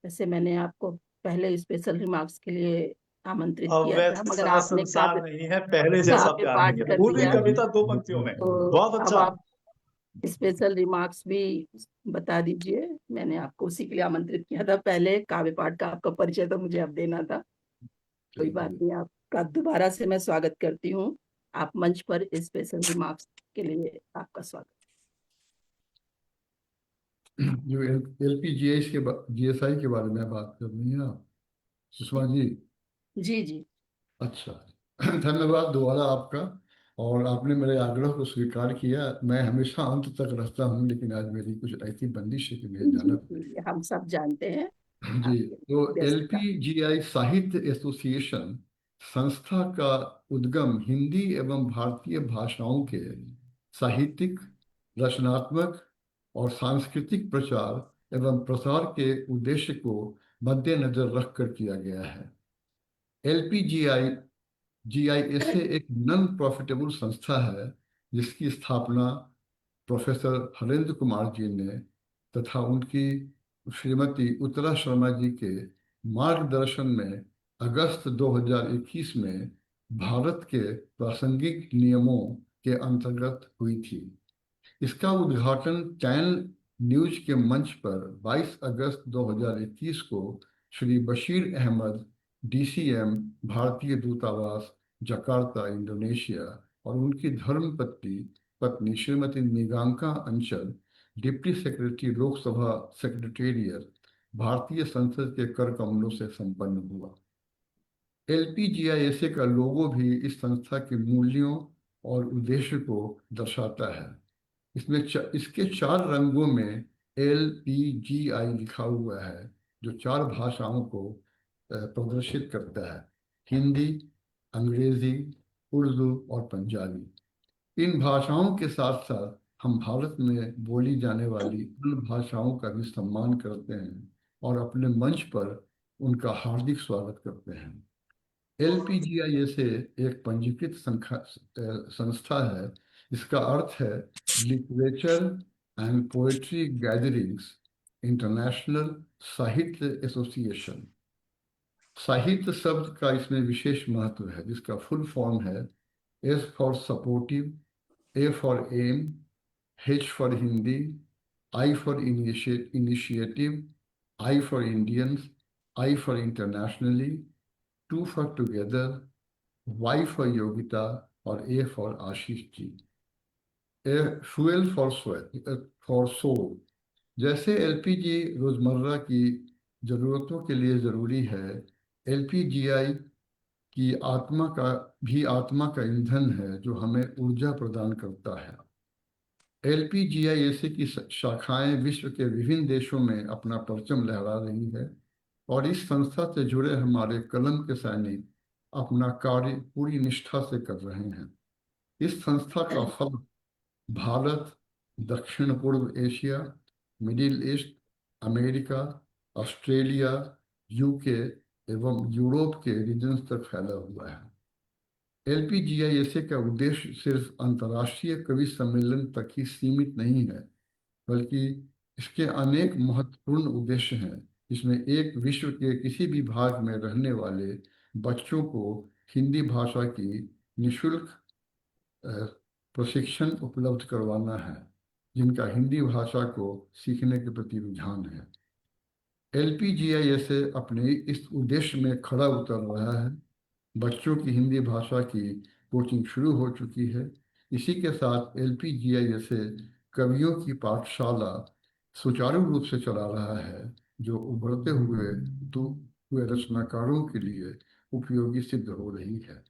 वैसे मैंने आपको पहले स्पेशल रिमार्क्स के लिए आमंत्रित अब किया था, वैसा मगर आपने संसार नहीं है पहले जैसा काव्य प्यार पाठ नहीं है। कर पूरी दिया, कविता 2 पंक्तियों में, तो बहुत अब अच्छा। आप स्पेशल रिमार्क्स भी बता दीजिए। मैंने आपको उसी के लिए आमंत्रित किया था, पहले काव्य पाठ का आपका परिचय तो मुझे अब देना था। कोई बात नहीं, आपका दोबारा से मैं स्वागत करती हूँ। आप मंच पर स्पेशल रिमार्क्स के लिए आपका स्वागत। जो LPGI के GSI के बारे में बात कर रही हैं आप सुषमा जी? जी जी, अच्छा, धन्यवाद दोबारा आपका। और आपने मेरे आग्रह को स्वीकार किया। मैं हमेशा अंत तक रहता हूँ, लेकिन आज मेरी कुछ ऐसी बंदिश है कि मुझे जाना जी, हम सब जानते हैं जी। आपकी तो व्यस्तता। LPGI साहित्य एसोसिएशन संस्था का उद्गम हिंदी एवं भारतीय भाषाओं के साहित्यिक, रचनात्मक और सांस्कृतिक प्रचार एवं प्रसार के उद्देश्य को मद्देनजर रखकर किया गया है। LPGI एक नॉन प्रॉफिटेबल संस्था है, जिसकी स्थापना प्रोफेसर हरेंद्र कुमार जी ने तथा उनकी श्रीमती उत्तरा शर्मा जी के मार्गदर्शन में अगस्त 2021 में भारत के प्रासंगिक नियमों के अंतर्गत हुई थी। इसका उद्घाटन चैनल न्यूज के मंच पर 22 अगस्त 2021 को श्री बशीर अहमद, DCM, भारतीय दूतावास, जकार्ता, इंडोनेशिया, और उनकी पत्नी श्रीमती निगांका अंचल, डिप्टी सेक्रेटरी, लोकसभा सेक्रेटेरिएट, भारतीय संसद के कर कमलों से संपन्न हुआ। LPGI का लोगो भी इस संस्था के मूल्यों और उद्देश्य को दर्शाता है। इसके 4 रंगों में LPGI लिखा हुआ है, जो 4 भाषाओं को प्रदर्शित करता है: हिंदी, अंग्रेजी, उर्दू और पंजाबी। इन भाषाओं के साथ साथ हम भारत में बोली जाने वाली अन्य भाषाओं का भी सम्मान करते हैं और अपने मंच पर उनका हार्दिक स्वागत करते हैं। LPGI एक पंजीकृत संस्था है, इसका अर्थ है literature and poetry gatherings international Sahitya association. साहित्य शब्द का इसमें विशेष महत्व है, जिसका फुल फॉर्म है S for supportive, A for M, H for Hindi, I for initiative, I for Indians, I for internationally, 2 for together, Y for Yogita और A for Ashish ji. A fuel for soul। जैसे LPG रोजमर्रा की जरूरतों के लिए जरूरी है, LPGI की आत्मा का ईंधन है जो हमें ऊर्जा प्रदान करता है। LPGISA की शाखाएं विश्व के विभिन्न देशों में अपना परचम लहरा रही है और इस संस्था से जुड़े हमारे कलम के सैनिक अपना कार्य पूरी निष्ठा से कर रहे हैं। इस संस्था का फल भारत, दक्षिण पूर्व Asia, middle east, America, Australia, UK एवं यूरोप के रीजन्स तक फैला हुआ है। LPGISA का उद्देश्य सिर्फ अंतर्राष्ट्रीय कवि सम्मेलन तक ही सीमित नहीं है, बल्कि इसके अनेक महत्वपूर्ण उद्देश्य हैं, जिसमें एक विश्व के किसी भी भाग में रहने वाले बच्चों को हिंदी भाषा की निःशुल्क प्रशिक्षण उपलब्ध करवाना है, जिनका हिंदी भाषा को सीखने के प्रति रुझान है। LPGISA अपने इस उद्देश्य में खरा उतर रहा है। बच्चों की हिंदी भाषा की कोचिंग शुरू हो चुकी है। इसी के साथ LPGISA कवियों की पाठशाला सुचारू रूप से चला रहा है, जो उभरते हुए रचनाकारों के लिए उपयोगी सिद्ध हो रही है।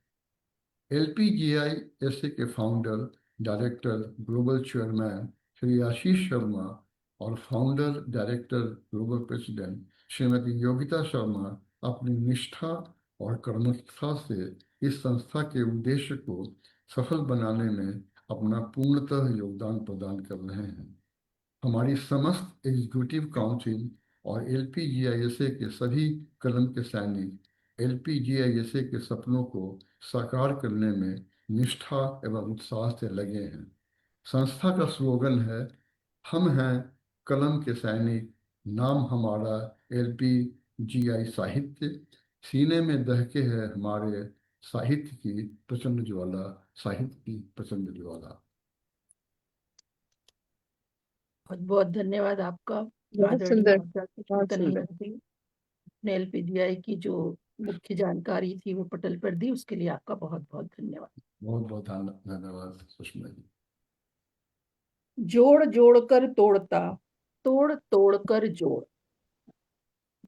LPGISA के founder, director, global chairman Shri Ashish Sharma और founder, director, global president Shrimati Yogita Sharma अपनी निष्ठा और कर्मठता से इस संस्था के उद्देश्य को सफल बनाने में अपना पूर्णतः योगदान प्रदान कर रहे हैं। हमारी समस्त एग्जीक्यूटिव काउंसिल और LPGISA के सभी कलम के सैनिक LPGISA के सपनों को साकार करने में निष्ठा एवं उत्साह से लगे हैं। संस्था का स्लोगन है, हम हैं कलम के सैनिक, नाम हमारा LPGI साहित्य, सीने में दहके है हमारे साहित्य की प्रचंड ज्वाला, साहित्य की प्रचंड ज्वाला। बहुत बहुत धन्यवाद आपका। बहुत सुंदर, बहुत सुंदर। अपने LPGI की जो मुख्य जानकारी थी वो पटल पर दी, उसके लिए आपका बहुत बहुत धन्यवाद। बहुत बहुत धन्यवाद सुषमा जी। जोड़ जोड़ कर तोड़ता, तोड़ तोड़ कर जोड़,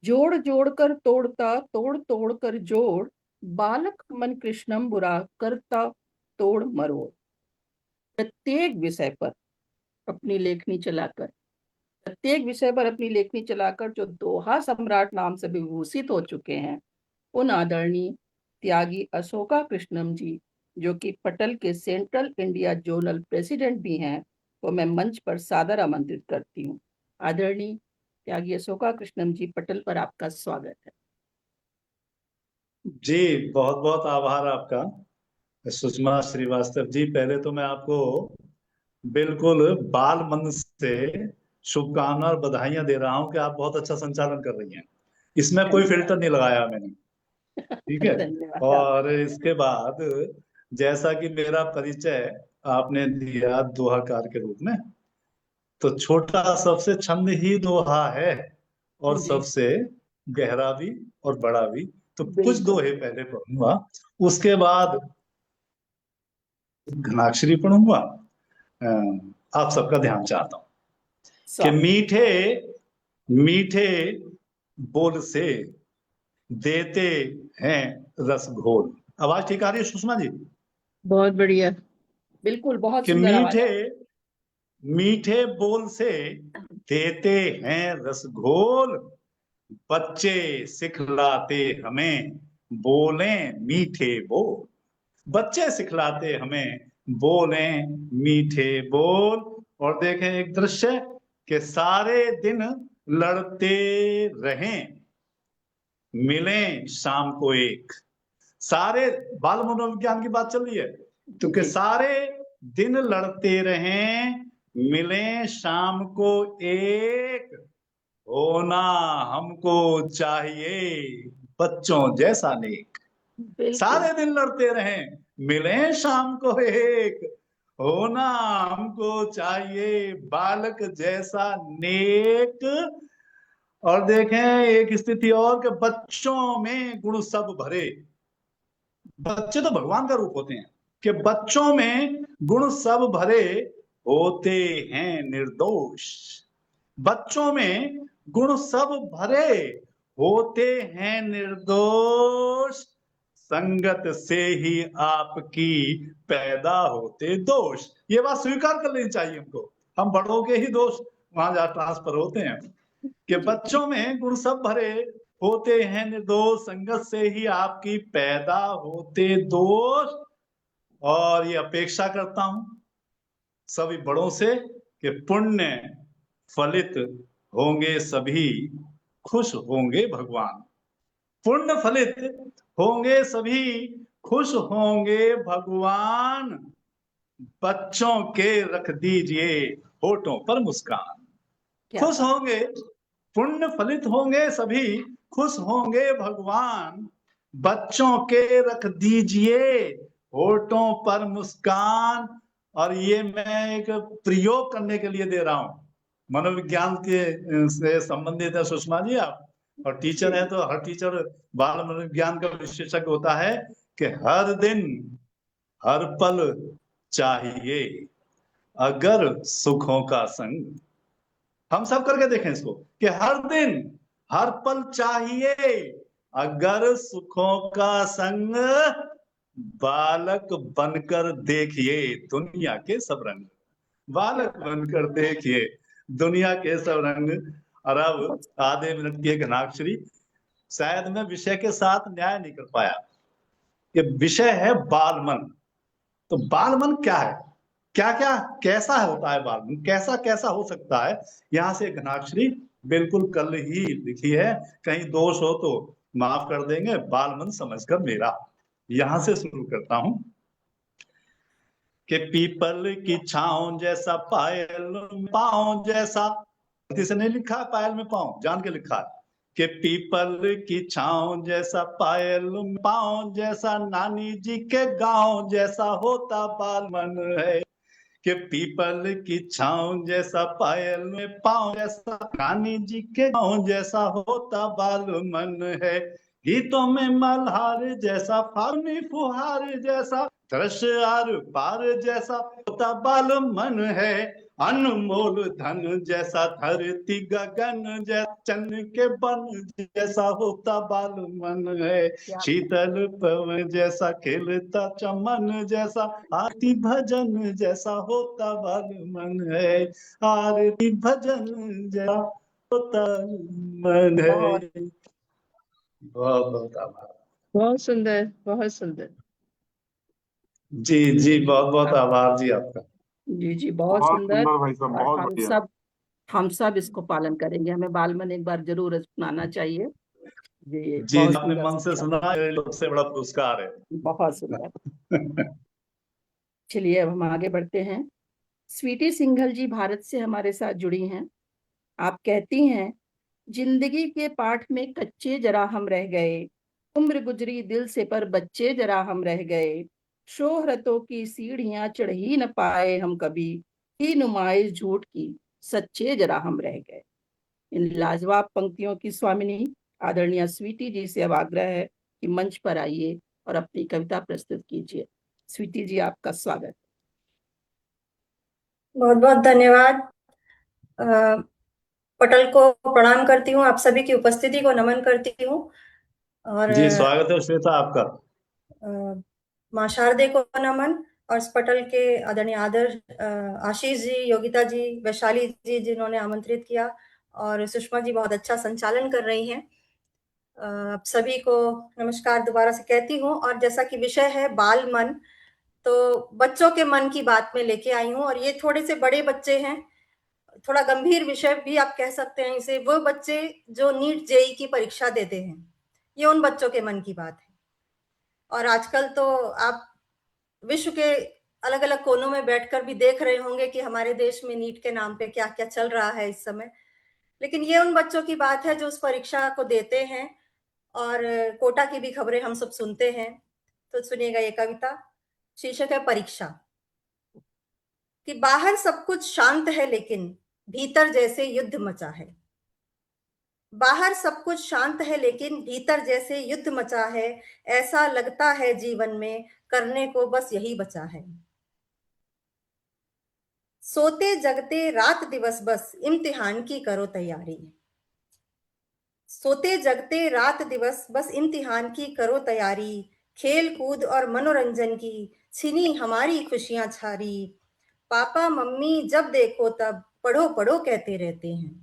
जोड़ जोड़ कर तोड़ता, तोड़ तोड़ कर जोड़, बालक मन कृष्णम बुरा करता तोड़ मरोड़। प्रत्येक विषय पर अपनी लेखनी चलाकर जो दोहा सम्राट नाम से विभूषित हो चुके हैं, उन आदरणीय त्यागी अशोका कृष्णम जी, जो कि पटल के सेंट्रल इंडिया जोनल प्रेसिडेंट भी हैं, वो मैं मंच पर सादर आमंत्रित करती हूँ। आदरणीय त्यागी अशोका कृष्णम जी, पटल पर आपका स्वागत है। जी, बहुत बहुत आभार आपका सुषमा श्रीवास्तव जी। पहले तो मैं आपको बिल्कुल बाल मन से शुभकामना और बधाइयां दे रहा हूं कि आप बहुत अच्छा संचालन कर रही हैं। इसमें कोई फिल्टर नहीं लगाया मैंने, ठीक है। और इसके बाद जैसा कि मेरा परिचय आपने दिया दोहाकार के रूप में, तो छोटा सबसे छंद ही दोहा है और सबसे गहरा भी और बड़ा भी। तो कुछ दोहे पहले पढ़ूंगा, उसके बाद घनाक्षरी पढ़ूंगा। आप सबका ध्यान चाहता हूं कि मीठे मीठे बोल से देते हैं रस घोल। आवाज ठीक आ रही है सुषमा जी? बहुत बढ़िया, बिल्कुल, बहुत कि मीठे बोल से देते हैं रस घोल, बच्चे सिखलाते हमें बोले मीठे बोल। बच्चे सिखलाते हमें बोले मीठे बोल। और देखें एक दृश्य कि सारे दिन लड़ते रहें, मिलें शाम को एक। सारे बाल मनोविज्ञान की बात चल रही है, क्योंकि सारे दिन लड़ते रहें, मिले शाम को एक, होना हमको चाहिए बच्चों जैसा नेक। बिल्कुल सारे दिन लड़ते रहें, मिले शाम को एक, होना हमको चाहिए बालक जैसा नेक। और देखें एक स्थिति और कि बच्चों में गुण सब भरे। बच्चे तो भगवान का रूप होते हैं कि बच्चों में गुण सब भरे होते हैं निर्दोष। बच्चों में गुण सब भरे होते हैं निर्दोष, संगत से ही आपकी पैदा होते दोष। ये बात स्वीकार कर लेनी चाहिए हमको। हम बड़ों के ही दोष वहां जा ट्रांसफर होते हैं कि बच्चों में गुण सब भरे होते हैं निर्दोष, संगत से ही आपकी पैदा होते दोष। और ये अपेक्षा करता हूं सभी बड़ों से कि पुण्य फलित होंगे सभी, खुश होंगे भगवान। पुण्य फलित होंगे सभी, खुश होंगे भगवान। बच्चों के रख दीजिए होठों पर मुस्कान। खुश होंगे, पुण्य फलित होंगे सभी, खुश होंगे भगवान। बच्चों के रख दीजिए होठों पर मुस्कान। और ये मैं एक प्रयोग करने के लिए दे रहा हूं। मनोविज्ञान के से संबंधित है सुषमा जी आप, और टीचर है तो हर टीचर बाल मनोविज्ञान का विशेषज्ञ होता है कि हर दिन हर पल चाहिए अगर सुखों का संग। हम सब करके देखें इसको कि हर दिन हर पल चाहिए अगर सुखों का संग। बालक बनकर देखिए दुनिया के सब रंग। बालक बनकर देखिए दुनिया के सब रंग। और अब आधे मिनट की एक घनाक्षरी, शायद मैं विषय के साथ न्याय नहीं कर पाया। ये विषय है बाल मन। तो बाल मन क्या है, क्या क्या कैसा होता है बाल मन, कैसा कैसा हो सकता है। यहां से घनाक्षरी बिल्कुल कल ही लिखी है, कहीं दोष हो तो माफ कर देंगे। बाल मन समझकर मेरा, यहां से शुरू करता हूं कि पीपल की छांव जैसा पायल पांव जैसा, गलती से नहीं लिखा पायल में पांव, जान के लिखा है कि पीपल की छांव जैसा पायल पांव जैसा, नानी जी के गांव जैसा होता बाल मन है। कि पीपल की छांव जैसा पायल में पांव जैसा, नानी जी के गांव जैसा होता बाल मन है। गीतों में मल्हार जैसा, फागुनी फुहार जैसा, दृश आर पार जैसा होता बाल मन है। अनमोल धन जैसा, धरती गगन जैसा, चन्न के बन जैसा होता बाल मन है। शीतल पवन जैसा, खिलता चमन जैसा, आरती भजन जैसा होता बाल मन है। आरती भजन जैसा होता मन है। बहुत बहुत आभार। बहुत सुंदर, बहुत सुंदर। जी जी, बहुत बहुत आभार जी आपका। जी जी, बहुत बहुत सुंदर। सुंदर भाई साहब, और बहुत बढ़िया। हम सब इसको पालन करेंगे। हमें बाल मन एक बार जरूर अपनाना चाहिए। जी जी बहुत आपने सुंदर मन से शिक्षा। सुना, मेरे लिए सबसे बड़ा पुरस्कार है। बहुत सुंदर। चलिए अब हम आगे बढ़ते हैं। स्वीटी सिंघल जी भारत से हमारे साथ जुड़ी हैं। आप कहती हैं, जिंदगी के पाठ में कच्चे जरा हम रह गए, उम्र गुजरी दिल से पर बच्चे जरा हम रह गए। शोहरतों की सीढ़ियां चढ़ ही न पाए हम कभी, ही नुमाइश झूठ की सच्चे जरा हम रह गए। इन लाजवाब पंक्तियों की स्वामिनी आदरणीय स्वीटी जी से अब आग्रह है कि मंच पर आइए और अपनी कविता प्रस्तुत कीजिए। स्वीटी जी, आपका स्वागत। बहुत बहुत धन्यवाद। पटल को प्रणाम करती हूँ, आप सभी की उपस्थिति को नमन करती हूँ। और जी स्वागत है श्वेता आपका। माँ शारदे को नमन, और इस पटल के आदरणीय आदर्श आशीष जी, योगिता जी, वैशाली जी जिन्होंने आमंत्रित किया, और सुषमा जी बहुत अच्छा संचालन कर रही हैं। आप सभी को नमस्कार दोबारा से कहती हूँ। और जैसा कि विषय है बाल मन, तो बच्चों के मन की बात में लेके आई हूँ। और ये थोड़े से बड़े बच्चे हैं, थोड़ा गंभीर विषय भी आप कह सकते हैं इसे। वो बच्चे जो नीट जेई की परीक्षा देते हैं, ये उन बच्चों के मन की बात है। और आजकल तो आप विश्व के अलग अलग कोनों में बैठकर भी देख रहे होंगे कि हमारे देश में नीट के नाम पे क्या क्या चल रहा है इस समय। लेकिन ये उन बच्चों की बात है जो उस परीक्षा को देते हैं, और कोटा की भी खबरें हम सब सुनते हैं। तो सुनिएगा ये कविता, शीर्षक है परीक्षा। कि बाहर सब कुछ शांत है लेकिन भीतर जैसे युद्ध मचा है। बाहर सब कुछ शांत है लेकिन भीतर जैसे युद्ध मचा है। ऐसा लगता है जीवन में करने को बस यही बचा है। सोते जगते रात दिवस बस इम्तिहान की करो तैयारी। सोते जगते रात दिवस बस इम्तिहान की करो तैयारी। खेल कूद और मनोरंजन की छीनी हमारी खुशियां छारी। पापा मम्मी जब देखो तब पढ़ो पढ़ो कहते रहते हैं।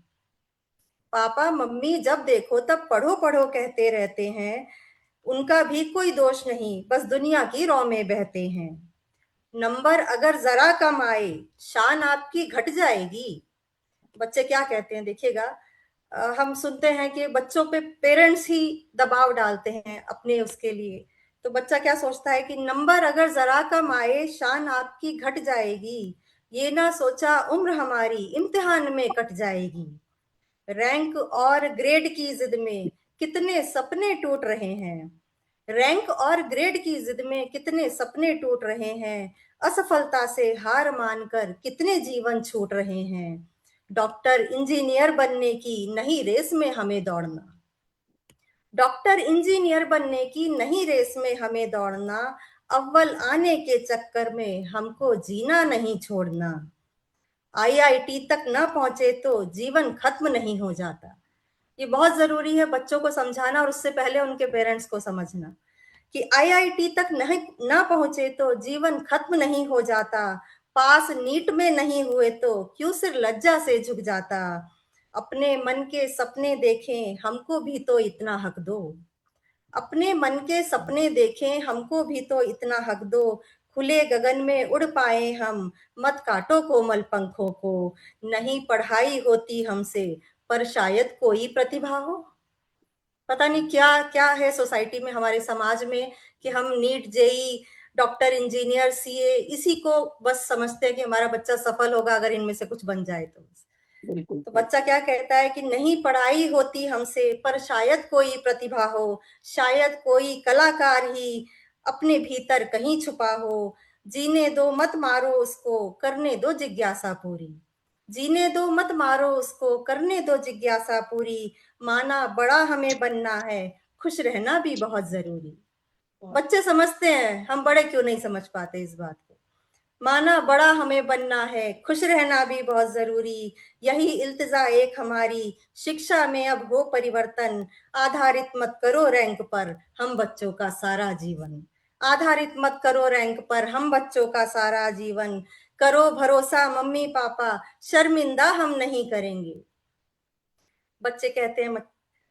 पापा मम्मी जब देखो तब पढ़ो पढ़ो कहते रहते हैं। उनका भी कोई दोष नहीं, बस दुनिया की रौ में बहते हैं। नंबर अगर जरा कम आए शान आपकी घट जाएगी। बच्चे क्या कहते हैं देखिएगा, हम सुनते हैं कि बच्चों पे पेरेंट्स ही दबाव डालते हैं अपने उसके लिए। तो बच्चा क्या सोचता है कि नंबर अगर जरा कम आए शान आपकी घट जाएगी। ये ना सोचा उम्र हमारी इम्तिहान में कट जाएगी। रैंक और ग्रेड की जिद में कितने सपने टूट रहे हैं। रैंक और ग्रेड की जिद में कितने सपने टूट रहे हैं। असफलता से हार मानकर कितने जीवन छूट रहे हैं। डॉक्टर इंजीनियर बनने की नई रेस में हमें दौड़ना। डॉक्टर इंजीनियर बनने की नई रेस में हमें दौड़ना। अव्वल आने के चक्कर में हमको जीना नहीं छोड़ना। IIT तक न पहुंचे तो जीवन खत्म नहीं हो जाता। ये बहुत जरूरी है बच्चों को समझाना, और उससे पहले उनके पेरेंट्स को समझना कि IIT तक न पहुंचे तो जीवन खत्म नहीं हो जाता। पास नीट में नहीं हुए तो क्यों सिर लज्जा से झुक जाता। अपने मन के सपने देखें हमको भी तो इतना हक दो। अपने मन के सपने देखें हमको भी तो इतना हक दो। खुले गगन में उड़ पाए हम, मत काटो कोमल पंखों को। नहीं पढ़ाई होती हमसे पर शायद कोई प्रतिभा हो। पता नहीं क्या क्या है सोसाइटी में, हमारे समाज में, कि हम NEET JEE doctor engineer CA इसी को बस समझते हैं कि हमारा बच्चा सफल होगा अगर इनमें से कुछ बन जाए तो। तो बच्चा क्या कहता है कि नहीं पढ़ाई होती हमसे पर शायद कोई प्रतिभा हो। शायद कोई कलाकार ही अपने भीतर कहीं छुपा हो। जीने दो मत मारो उसको करने दो जिज्ञासा पूरी। जीने दो मत मारो उसको करने दो जिज्ञासा पूरी। माना बड़ा हमें बनना है खुश रहना भी बहुत जरूरी। बच्चे समझते हैं, हम बड़े क्यों नहीं समझ पाते इस बात को। माना बड़ा हमें बनना है खुश रहना भी बहुत जरूरी। यही इल्तिजा एक हमारी शिक्षा में अब हो परिवर्तन। आधारित मत करो रैंक पर हम बच्चों का सारा जीवन। आधारित मत करो रैंक पर हम बच्चों का सारा जीवन। करो भरोसा मम्मी पापा शर्मिंदा हम नहीं करेंगे। बच्चे कहते हैं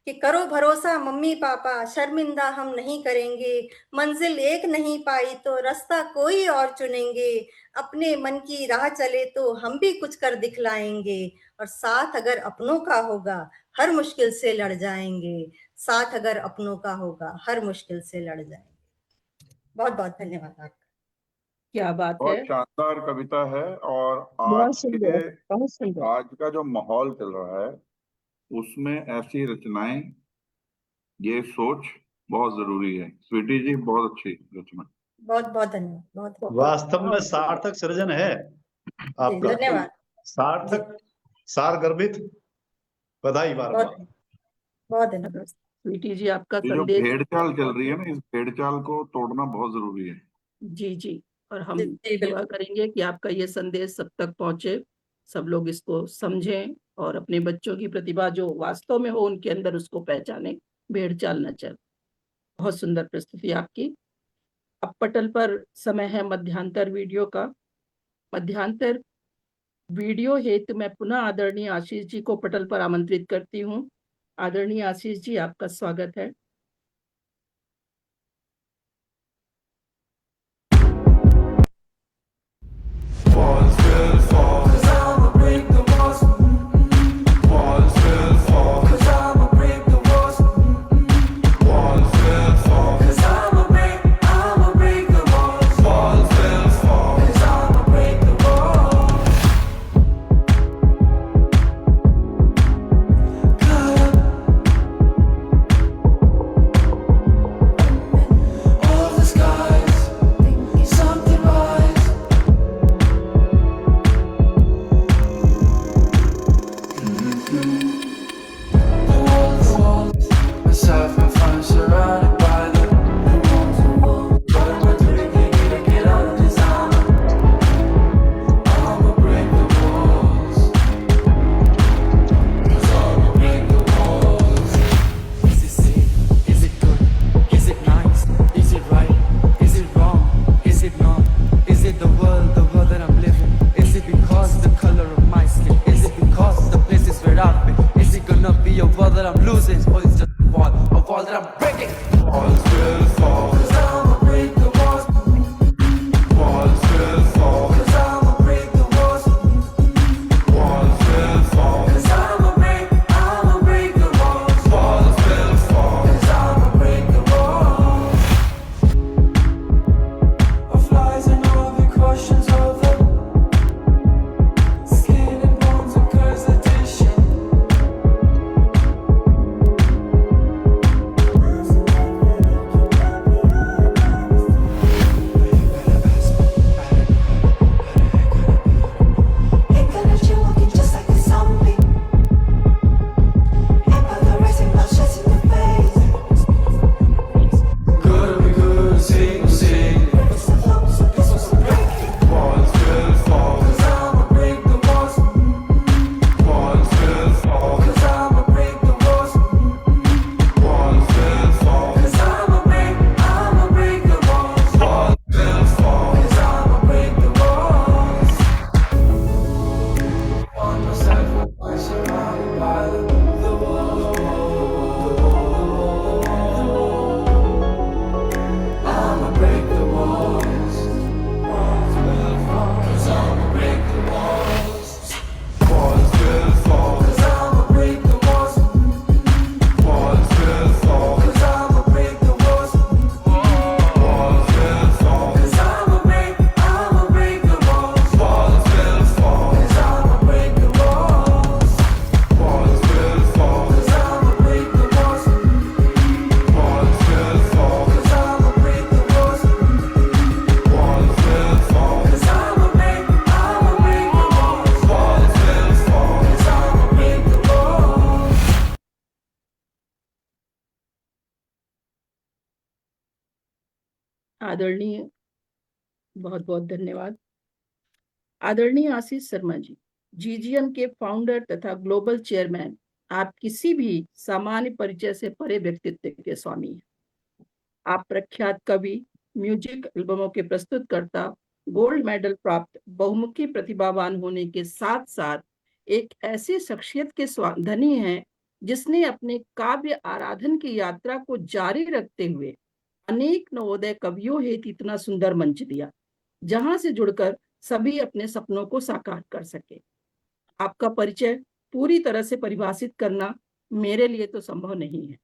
कि करो भरोसा मम्मी पापा शर्मिंदा हम नहीं करेंगे। मंजिल एक नहीं पाई तो रास्ता कोई और चुनेंगे। अपने मन की राह चले तो हम भी कुछ कर दिखलाएंगे। और साथ अगर अपनों का होगा हर मुश्किल से लड़ जाएंगे। साथ अगर अपनों का होगा हर मुश्किल से लड़ जाएंगे। बहुत बहुत धन्यवाद आपका। क्या बात बहुत है, शानदार कविता है। और बहुत आज सुंदर, बहुत सुंदर। आज का जो माहौल चल रहा है उसमें ऐसी रचनाएं, ये सोच बहुत जरूरी है। स्वीटी जी बहुत अच्छी रचना। बहुत बहुत धन्यवाद। बहुत बहुत वास्तव में सार्थक सृजन है आपका। धन्यवाद। सार्थक, सार गर्भित, बधाई बार बार। बहुत धन्यवाद। स्वीटी जी आपका ये जो संदेश भेड़ चाल चल रही है ना, इस भेड़ चाल को तोड़ना बहुत जरूरी है। जी जी, और हम जी, बिल्कुल। दुआ करेंगे कि आपका ये संदेश सब तक पहुंचे, सब लोग इसको समझें और अपने बच्चों की प्रतिभा जो वास्तव में हो उनके अंदर उसको पहचाने, भेड़ चाल न चल। बहुत सुंदर प्रस्तुति आपकी। अब पटल पर समय है मध्यांतर वीडियो का। मध्यांतर वीडियो हेतु मैं पुनः आदरणीय आशीष जी को पटल पर आमंत्रित करती हूँ। आदरणीय आशीष जी, आपका स्वागत है। Cause I'm a break the walls. Walls will fall. Cause ball that I'm losing, or it's just a ball that I'm breaking. Walls will fall, 'cause I'ma break the walls. Walls will fall, 'cause I'ma break the walls. Walls will fall, 'cause I'ma break the walls. Walls will fall, 'cause I'ma break the walls. Of lies and all the questions of the skin and bones of God's addition. Ain't gonna let you walking just like a zombie. Ain't bother raising blood shots in your face. Good, we good, sing, sing. It's the flow, so this was a break. Walls will fall, 'cause I'ma break the walls. Walls will fall, 'cause I'ma break the walls. Walls will fall, 'cause I'ma break the walls. Walls will fall, 'cause I'ma break the walls. On the sacrifice surrounded by the wall. I'ma break the walls. Walls will fall, 'cause I'ma break the walls. Walls will fall, 'cause I'ma break the walls. Walls will fall, 'cause I'ma break the walls. Walls will fall, 'cause I'ma break the walls. Walls will fall, 'cause I'ma break the walls. Walls will fall, 'cause I'ma break the walls. Walls will fall, 'cause I'ma break the walls. Walls will fall, 'cause I'ma break the walls. Walls will fall, 'cause I'ma break the walls. आदरणीय, बहुत बहुत धन्यवाद। आदरणीय Ashish Sharma ji, GGM के founder तथा global chairman, आप किसी भी सामान्य परिचय से परे व्यक्तित्व के स्वामी हैं। आप प्रख्यात कवि, म्यूजिक एल्बमों के प्रस्तुतकर्ता, गोल्ड मेडल प्राप्त बहुमुखी प्रतिभावान होने के साथ साथ एक ऐसी शख्सियत के धनी हैं जिसने अपने काव्य आराधन की यात्रा को जारी रखते हुए अनेक नवोदय कवियों हेतु इतना सुंदर मंच दिया, जहां से जुड़कर सभी अपने सपनों को साकार कर सके। आपका परिचय पूरी तरह से परिभाषित करना मेरे लिए तो संभव नहीं है,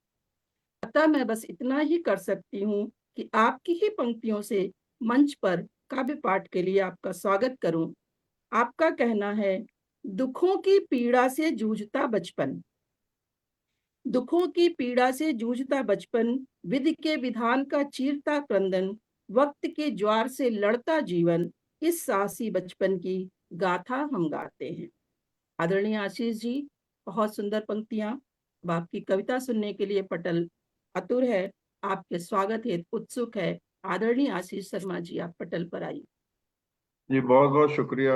अतः मैं बस इतना ही कर सकती हूँ कि आपकी ही पंक्तियों से मंच पर काव्य पाठ के लिए आपका स्वागत करूं। आपका कहना है, दुखों की पीड़ा से जूझता बचपन, दुखों की पीड़ा से जूझता बचपन, विधि के विधान का चीरता क्रंदन, वक्त के ज्वार से लड़ता जीवन, इस साहसी बचपन की गाथा हम गाते हैं। आदरणीय आशीष जी, बहुत सुंदर पंक्तियां। अब आपकी कविता सुनने के लिए पटल आतुर है, आपके स्वागत हेतु उत्सुक है। आदरणीय आशीष शर्मा जी, आप पटल पर आइए। जी बहुत बहुत शुक्रिया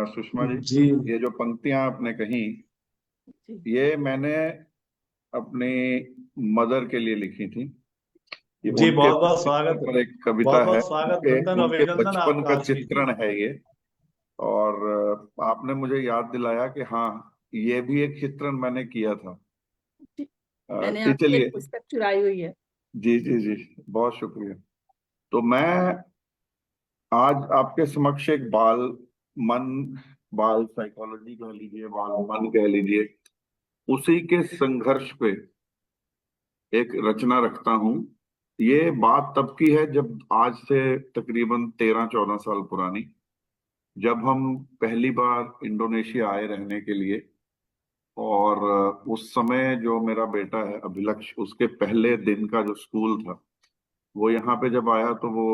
सुषमा जी। ये जो पंक्तियां आपने कही, ये मैंने अपनी मदर के लिए लिखी थी। ये जी उनके बहुत बहुत स्वागत, पर एक कविता बहुत बहुत है, स्वागत, उनके वंदन अभिनंदन बचपन आपका का आज के चित्रण है ये। और आपने मुझे याद दिलाया कि हाँ, ये भी एक चित्रण मैंने किया था। मैंने जी आपकी चलिए। एक पुस्तक चुराई हुई है। जी जी जी, बहुत शुक्रिया। तो मैं आज आपके समक्ष एक बाल साइकोलॉजी कह लीजिए, बाल मन कह लीजिए, उसी के संघर्ष पे एक रचना रखता हूं। ये बात तब की है जब आज से तकरीबन 13-14 साल पुरानी, जब हम पहली बार इंडोनेशिया आए रहने के लिए। और उस समय जो मेरा बेटा है अभिलक्ष, उसके पहले दिन का जो स्कूल था, वो यहाँ पे जब आया तो वो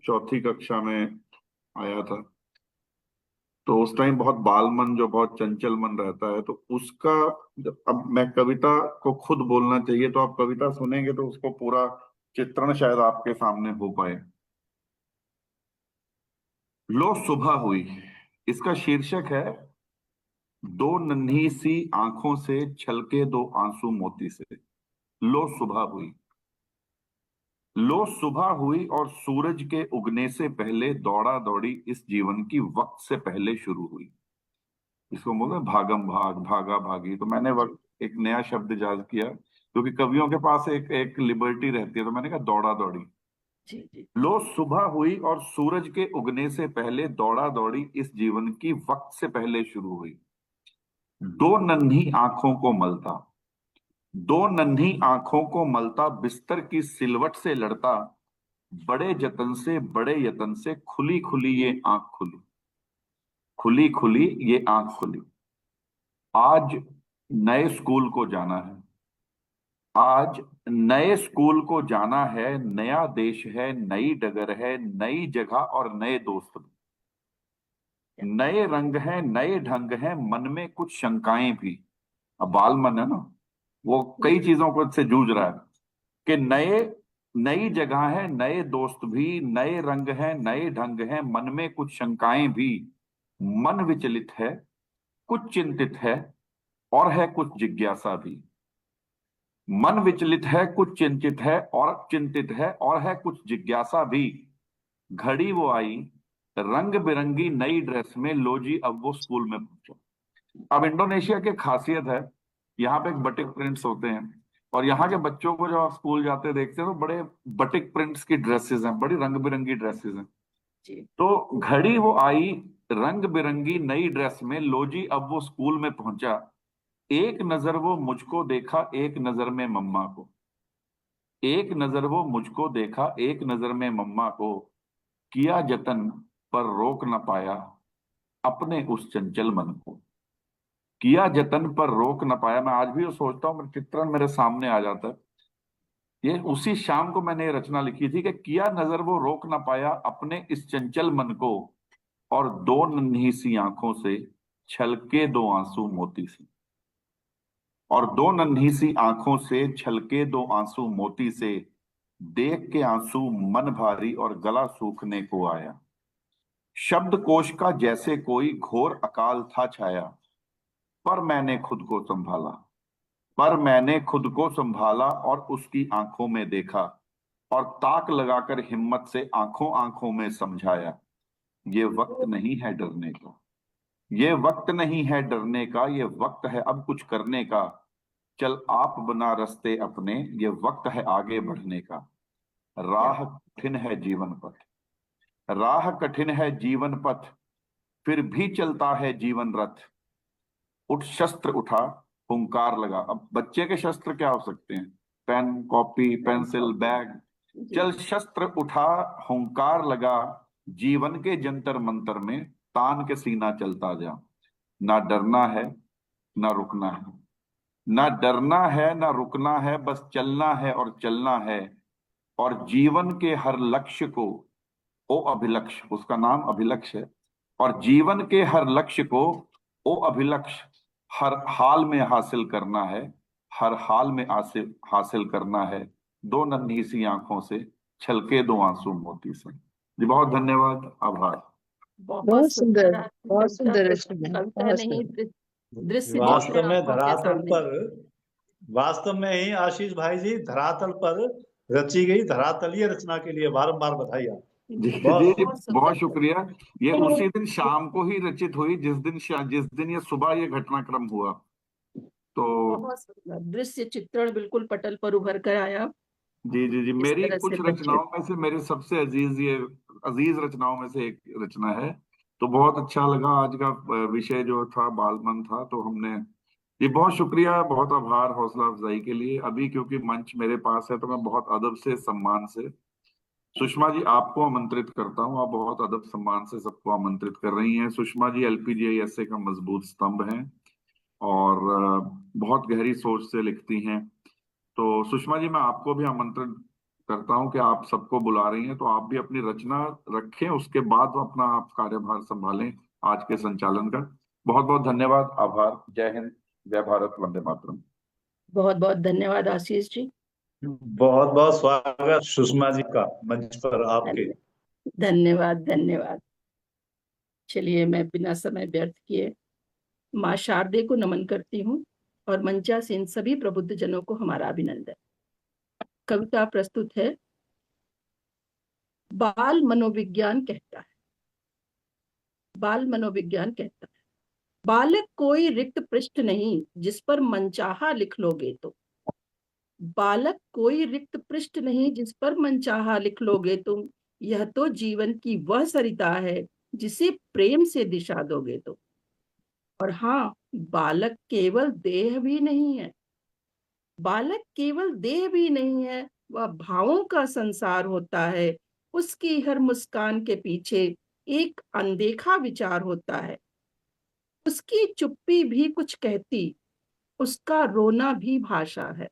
4th कक्षा में आया था। तो उस टाइम बहुत बाल मन, जो बहुत चंचल मन रहता है, तो उसका अब मैं कविता को खुद बोलना चाहिए, तो आप कविता सुनेंगे तो उसको पूरा चित्रण शायद आपके सामने हो पाए। लो सुबह हुई, इसका शीर्षक है दो नन्ही सी आंखों से छलके दो आंसू मोती से। लो सुबह हुई, लो सुबह हुई और सूरज के उगने से पहले दौड़ा दौड़ी इस जीवन की वक्त से पहले शुरू हुई। इसको बोलते हैं भागम भाग, भागा भागी। तो मैंने वक्त एक नया शब्द इजाद किया, क्योंकि कवियों के पास एक एक लिबर्टी रहती है, तो मैंने कहा दौड़ा दौड़ी। जी जी लो सुबह हुई और सूरज के उगने से पहले दौड़ा दौड़ी इस जीवन की वक्त से पहले शुरू हुई। दो नन्ही आंखों को मलता, दो नन्ही आंखों को मलता, बिस्तर की सिलवट से लड़ता, बड़े जतन से बड़े यतन से खुली खुली ये आंख खुली, खुली खुली ये आंख खुली। आज नए स्कूल को जाना है, आज नए स्कूल को जाना है, नया देश है, नई डगर है, नई जगह और नए दोस्त भी। नए रंग हैं, नए ढंग हैं, मन में कुछ शंकाएं भी। अब बाल मन है ना, वो कई चीजों को से जूझ रहा है कि नई जगह है, नए दोस्त भी, नए रंग हैं, नए ढंग हैं, मन में कुछ शंकाएं भी। मन विचलित है, कुछ चिंतित है, और है कुछ जिज्ञासा भी। मन विचलित है, कुछ चिंतित है और है कुछ जिज्ञासा भी। घड़ी वो आई रंग बिरंगी नई ड्रेस में, लो जी अब वो स्कूल में पहुंचा। अब इंडोनेशिया की खासियत है, यहाँ पे एक बटिक प्रिंट्स होते हैं, और यहाँ के बच्चों को जब आप स्कूल जाते देखते हैं तो बड़े बटिक प्रिंट्स की ड्रेसेस हैं, बड़ी रंग बिरंगी ड्रेसेस हैं। जी तो घड़ी वो आई रंग बिरंगी नई ड्रेस में, लो जी अब वो स्कूल में पहुंचा। एक नजर वो मुझको देखा, एक नजर में मम्मा को, एक नजर वो मुझको देखा, एक नजर में मम्मा को। किया जतन पर रोक न पाया अपने उस चंचल मन को, किया जतन पर रोक न पाया। मैं आज भी वो सोचता हूँ, चित्रण मेरे सामने आ जाता है। ये उसी शाम को मैंने ये रचना लिखी थी कि किया नजर वो रोक न पाया अपने इस चंचल मन को, और दो नन्ही सी आंखों से छलके दो आंसू मोती से, और दो नन्ही सी आंखों से छलके दो आंसू मोती से। देख के आंसू मन भारी और गला सूखने को आया। शब्द कोश का जैसे कोई घोर अकाल था छाया, पर मैंने खुद को संभाला, पर मैंने खुद को संभाला और उसकी आंखों में देखा, और ताक लगाकर हिम्मत से आंखों आंखों में समझाया। ये वक्त नहीं है डरने का, ये वक्त नहीं है डरने का, ये वक्त है अब कुछ करने का। चल आप बना रास्ते अपने, ये वक्त है आगे बढ़ने का। राह कठिन है जीवन पथ, राह कठिन है जीवन पथ, फिर भी चलता है जीवन रथ। उठ शस्त्र उठा हुंकार लगा। अब बच्चे के शस्त्र क्या हो सकते हैं? Pen, copy, pencil, bag. चल शस्त्र उठा हुंकार लगा, जीवन के जंतर मंतर में तान के सीना चलता जा। ना डरना है ना रुकना है, ना डरना है ना रुकना है, बस चलना है और चलना है। और जीवन के हर लक्ष्य को, ओ अभिलक्ष्य, उसका नाम अभिलक्ष्य है, और जीवन के हर लक्ष्य को, ओ अभिलक्ष्य, हर हाल में हासिल करना है, हर हाल में हासिल करना है। दो नन्ही सी आंखों से छलके दो आंसू मोती से। जी बहुत धन्यवाद, आभार। बहुत सुंदर, बहुत सुंदर रचना, कविता बहुत नहीं सुंदर। दृश्य वास्तव चित्रण में आंखों के धरातल सामने। पर, वास्तव में ही आशीष भाई जी धरातल पर रची गई धरातलीय रचना के लिए बारंबार बधाई आप। जी बहुत जी सुंदर। बहुत शुक्रिया। ये उसी दिन शाम को ही रचित हुई जिस दिन ये सुबह ये घटनाक्रम हुआ। तो बहुत सुंदर दृश्य चित्रण बिल्कुल पटल पर उभर कर आया। जी जी जी इस मेरी तरह कुछ से बच्चे, रचनाओं में से मेरे सबसे अजीज रचनाओं में से एक रचना है। तो बहुत अच्छा लगा, आज का विषय जो था बालमन था, तो हमने ये बहुत शुक्रिया, बहुत आभार हौसला अफजाई के लिए। अभी क्योंकि मंच मेरे पास है तो मैं बहुत अदब से सम्मान से सुषमा जी आपको आमंत्रित करता हूँ। आप बहुत अदब सम्मान से सबको आमंत्रित कर रही हैं। सुषमा जी LPGISA का मजबूत स्तंभ हैं और बहुत गहरी सोच से लिखती हैं। तो सुषमा जी मैं आपको भी आमंत्रित करता हूं कि आप सबको बुला रही हैं तो आप भी अपनी रचना रखें, उसके बाद अपना आप कार्यभार संभालें आज के संचालन का। बहुत बहुत धन्यवाद, आभार। जय हिंद, जय भारत, वंदे मातरम। बहुत बहुत धन्यवाद आशीष जी। बहुत बहुत स्वागत सुषमा जी का मंच पर आपके। धन्यवाद धन्यवाद। चलिए मैं बिना समय व्यर्थ किए माँ शारदे को नमन करती हूँ और मंचासीन सभी प्रबुद्ध जनों को हमारा अभिनंदन। कविता प्रस्तुत है बाल मनोविज्ञान कहता है। बाल मनोविज्ञान कहता है, बालक कोई रिक्त पृष्ठ नहीं जिस पर मनचाहा लिख लोगे तो। बालक कोई रिक्त पृष्ठ नहीं जिस पर मनचाहा लिख लोगे तुम। यह तो जीवन की वह सरिता है जिसे प्रेम से दिशा दोगे तो। और हाँ, बालक केवल देह भी नहीं है। बालक केवल देह भी नहीं है, वह भावों का संसार होता है। उसकी हर मुस्कान के पीछे एक अनदेखा विचार होता है। उसकी चुप्पी भी कुछ कहती, उसका रोना भी भाषा है।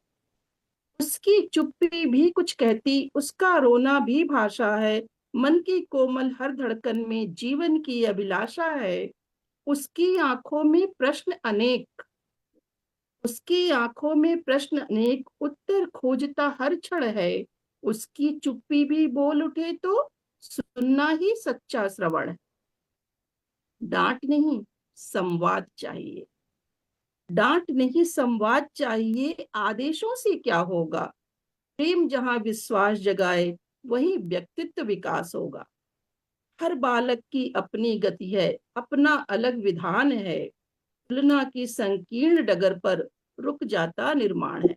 उसकी चुप्पी भी कुछ कहती, उसका रोना भी भाषा है। मन की कोमल हर धड़कन में जीवन की अभिलाषा है। उसकी आंखों में प्रश्न अनेक, उसकी आंखों में प्रश्न अनेक, उत्तर खोजता हर क्षण है। उसकी चुप्पी भी बोल उठे तो सुनना ही सच्चा श्रवण है। डांट नहीं, संवाद चाहिए। डांट नहीं, संवाद चाहिए। आदेशों से क्या होगा। प्रेम जहां विश्वास जगाए वहीं व्यक्तित्व विकास होगा। हर बालक की अपनी गति है, अपना अलग विधान है। तुलना की संकीर्ण डगर पर रुक जाता निर्माण है।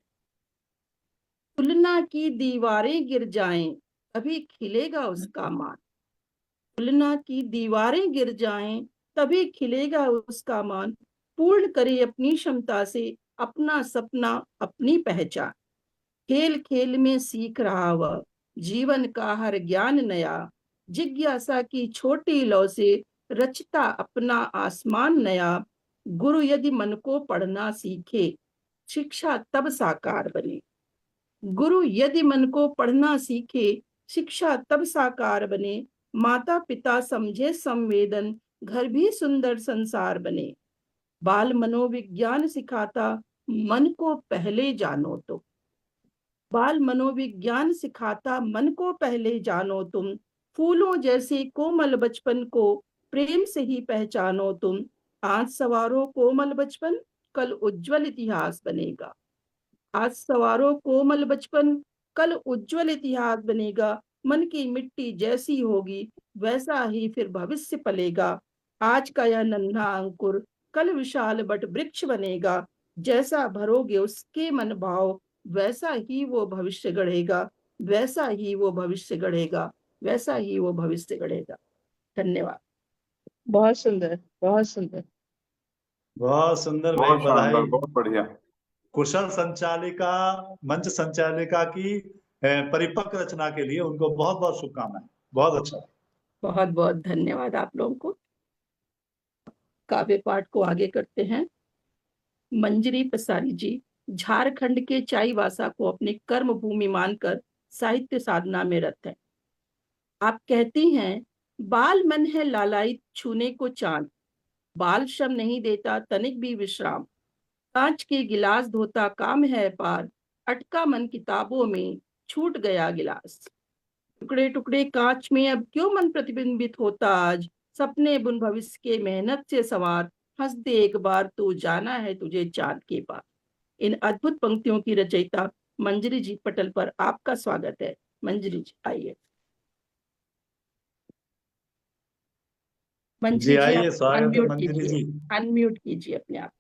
तुलना की दीवारें गिर जाएं तभी खिलेगा उसका मान। तुलना की दीवारें गिर जाएं तभी खिलेगा उसका मान। पूर्ण करे अपनी क्षमता से अपना सपना, अपनी पहचान। खेल खेल में सीख रहा वह जीवन का हर ज्ञान नया। जिज्ञासा की छोटी लौ से रचता अपना आसमान नया। गुरु यदि मन को पढ़ना सीखे, शिक्षा तब साकार बने। गुरु यदि मन को पढ़ना सीखे, शिक्षा तब साकार बने। माता पिता समझे संवेदन, घर भी सुंदर संसार बने। बाल मनोविज्ञान सिखाता, मन को पहले जानो तो। बाल मनोविज्ञान सिखाता, मन को पहले जानो तुम। फूलों जैसे कोमल बचपन को प्रेम से ही पहचानो तुम। आज सवारो कोमल बचपन, कल उज्जवल इतिहास बनेगा। आज सवारो कोमल बचपन, कल उज्जवल इतिहास बनेगा। मन की मिट्टी जैसी होगी वैसा ही फिर भविष्य पलेगा। आज का यह नन्हा अंकुर कल विशाल बट वृक्ष बनेगा। जैसा भरोगे उसके मन भाव वैसा ही वो भविष्य गढ़ेगा। वैसा ही वो भविष्य गढ़ेगा। वैसा ही वो भविष्य गढ़ेगा। धन्यवाद। बहुत सुंदर, बहुत सुंदर। बहुत सुंदर भाई, बहुत शानदार, बधाई। बहुत बढ़िया। कुशल संचालिका, मंच संचालिका की परिपक्व रचना के लिए उनको बहुत बहुत शुभकामनाएं। बहुत अच्छा। बहुत बहुत धन्यवाद आप लोगों को। काव्य पाठ को आगे करते हैं। मंजरी पसारी जी झारखंड के चाईबासा को अपनी कर्म भूमि मानकर साहित्य साधना में रत हैं। आप कहती हैं, बाल मन है लालायित छूने को चांद। बाल श्रम नहीं देता तनिक भी विश्राम। कांच के गिलास धोता काम है पार। अटका मन किताबों में छूट गया गिलास। टुकड़े टुकड़े कांच में अब क्यों मन प्रतिबिंबित होता आज। सपने बुन भविष्य के मेहनत से सवार। हंस दे एक बार तू जाना है तुझे चांद के पार। इन अद्भुत पंक्तियों की रचयिता मंजरी जी पटल पर आपका स्वागत है। मंजरी जी आइए। मंजरी जी आइए, आप स्वागत है अनम्यूट मंजरी कीजिए, जी। अनम्यूट कीजिए अपने आप।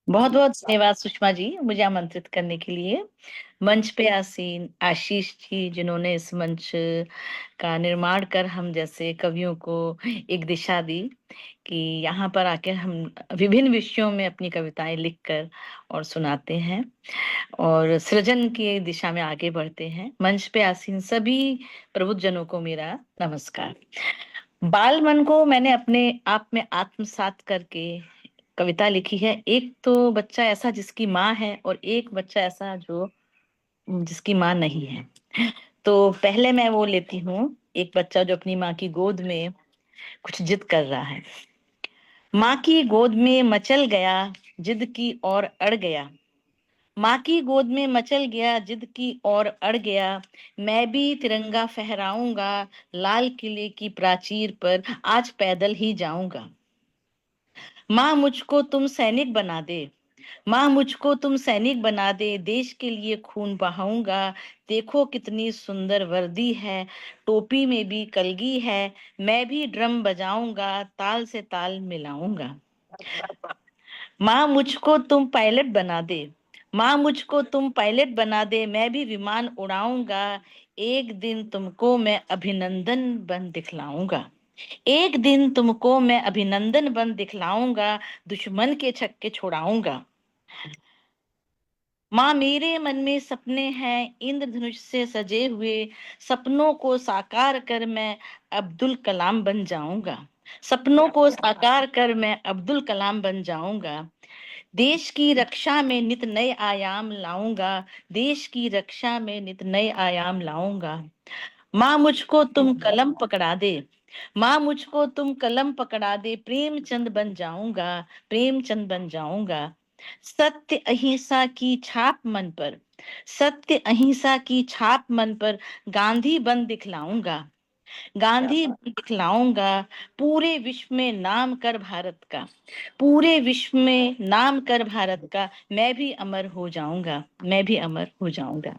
बहुत बहुत धन्यवाद सुषमा जी, मुझे आमंत्रित करने के लिए। मंच पे आसीन आशीष जी, जिन्होंने इस मंच का निर्माण कर हम जैसे कवियों को एक दिशा दी कि यहाँ पर आकर हम विभिन्न विषयों में अपनी कविताएं लिखकर और सुनाते हैं और सृजन की दिशा में आगे बढ़ते हैं। मंच पे आसीन सभी प्रबुद्धजनों को मेरा नमस्कार। बाल मन को मैंने अपने आप में आत्मसात करके कविता लिखी है। एक तो बच्चा ऐसा जिसकी माँ है और एक बच्चा ऐसा जो जिसकी माँ नहीं है। तो पहले मैं वो लेती हूँ, एक बच्चा जो अपनी माँ की गोद में कुछ जिद कर रहा है। माँ की गोद में मचल गया जिद की और अड़ गया। माँ की गोद में मचल गया जिद की और अड़ गया। मैं भी तिरंगा फहराऊंगा लाल किले की प्राचीर पर, आज पैदल ही जाऊंगा। माँ मुझको तुम सैनिक बना दे, माँ मुझको तुम सैनिक बना दे, देश के लिए खून बहाऊंगा। देखो कितनी सुंदर वर्दी है, टोपी में भी कलगी है। मैं भी ड्रम बजाऊंगा, ताल से ताल मिलाऊंगा। माँ मुझको तुम पायलट बना दे, माँ मुझको तुम पायलट बना दे, मैं भी विमान उड़ाऊंगा। एक दिन तुमको मैं अभिनंदन बन दिखलाऊंगा। एक दिन तुमको मैं अभिनंदन बन दिखलाऊंगा, दुश्मन के छक्के छुड़ाऊंगा। माँ मेरे मन में सपने हैं इंद्रधनुष से सजे हुए, सपनों को साकार कर मैं अब्दुल कलाम बन जाऊंगा। सपनों को साकार कर मैं अब्दुल कलाम बन जाऊंगा। देश की रक्षा में नित नए आयाम लाऊंगा, देश की रक्षा में नित नए आयाम लाऊंगा। माँ मुझको तुम कलम पकड़ा दे, माँ मुझको तुम कलम पकड़ा दे, प्रेमचंद बन जाऊंगा, प्रेमचंद बन जाऊंगा। सत्य अहिंसा की छाप मन पर, सत्य अहिंसा की छाप मन पर गांधी बन दिखलाऊंगा, गांधी बन दिखलाऊंगा। पूरे विश्व में नाम कर भारत का, पूरे विश्व में नाम कर भारत का, मैं भी अमर हो जाऊंगा, मैं भी अमर हो जाऊंगा।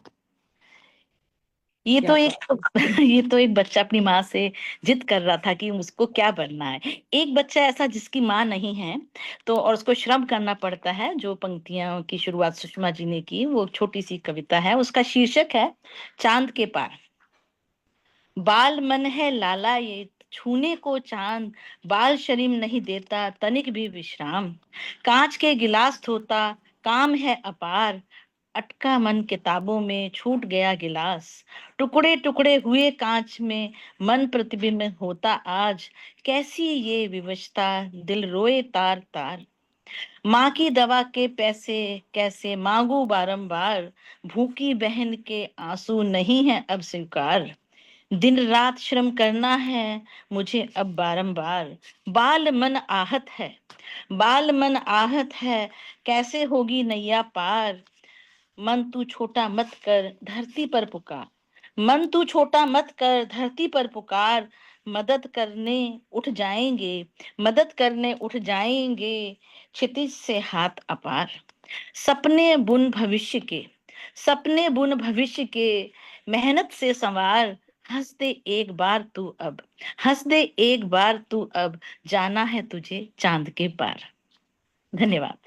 ये तो एक बच्चा अपनी माँ से जिद कर रहा था कि उसको क्या बनना है। एक बच्चा ऐसा जिसकी माँ नहीं है तो और उसको श्रम करना पड़ता है। जो पंक्तियां की शुरुआत सुषमा जी ने की वो छोटी सी कविता है, उसका शीर्षक है चांद के पार। बाल मन है लाला ये छूने को चांद, बाल शरीम नहीं देता तनिक भी विश्राम। कांच के गिलास धोता काम है अपार, अटका मन किताबों में छूट गया गिलास। टुकड़े टुकड़े हुए कांच में मन प्रतिबिंब होता आज, कैसी ये विवशता दिल रोए तार तार। माँ की दवा के पैसे कैसे मांगू बारंबार, भूखी बहन के आंसू नहीं है अब स्वीकार। दिन रात श्रम करना है मुझे अब बारंबार, बाल मन आहत है, बाल मन आहत है, कैसे होगी नैया पार। मन तू छोटा मत कर धरती पर पुकार, मन तू छोटा मत कर धरती पर पुकार। मदद करने उठ जाएंगे, मदद करने उठ जाएंगे, क्षितिज से हाथ अपार। सपने बुन भविष्य के, सपने बुन भविष्य के, मेहनत से संवार। हंस दे एक बार तू अब, हंस दे एक बार तू अब, जाना है तुझे चांद के पार। धन्यवाद।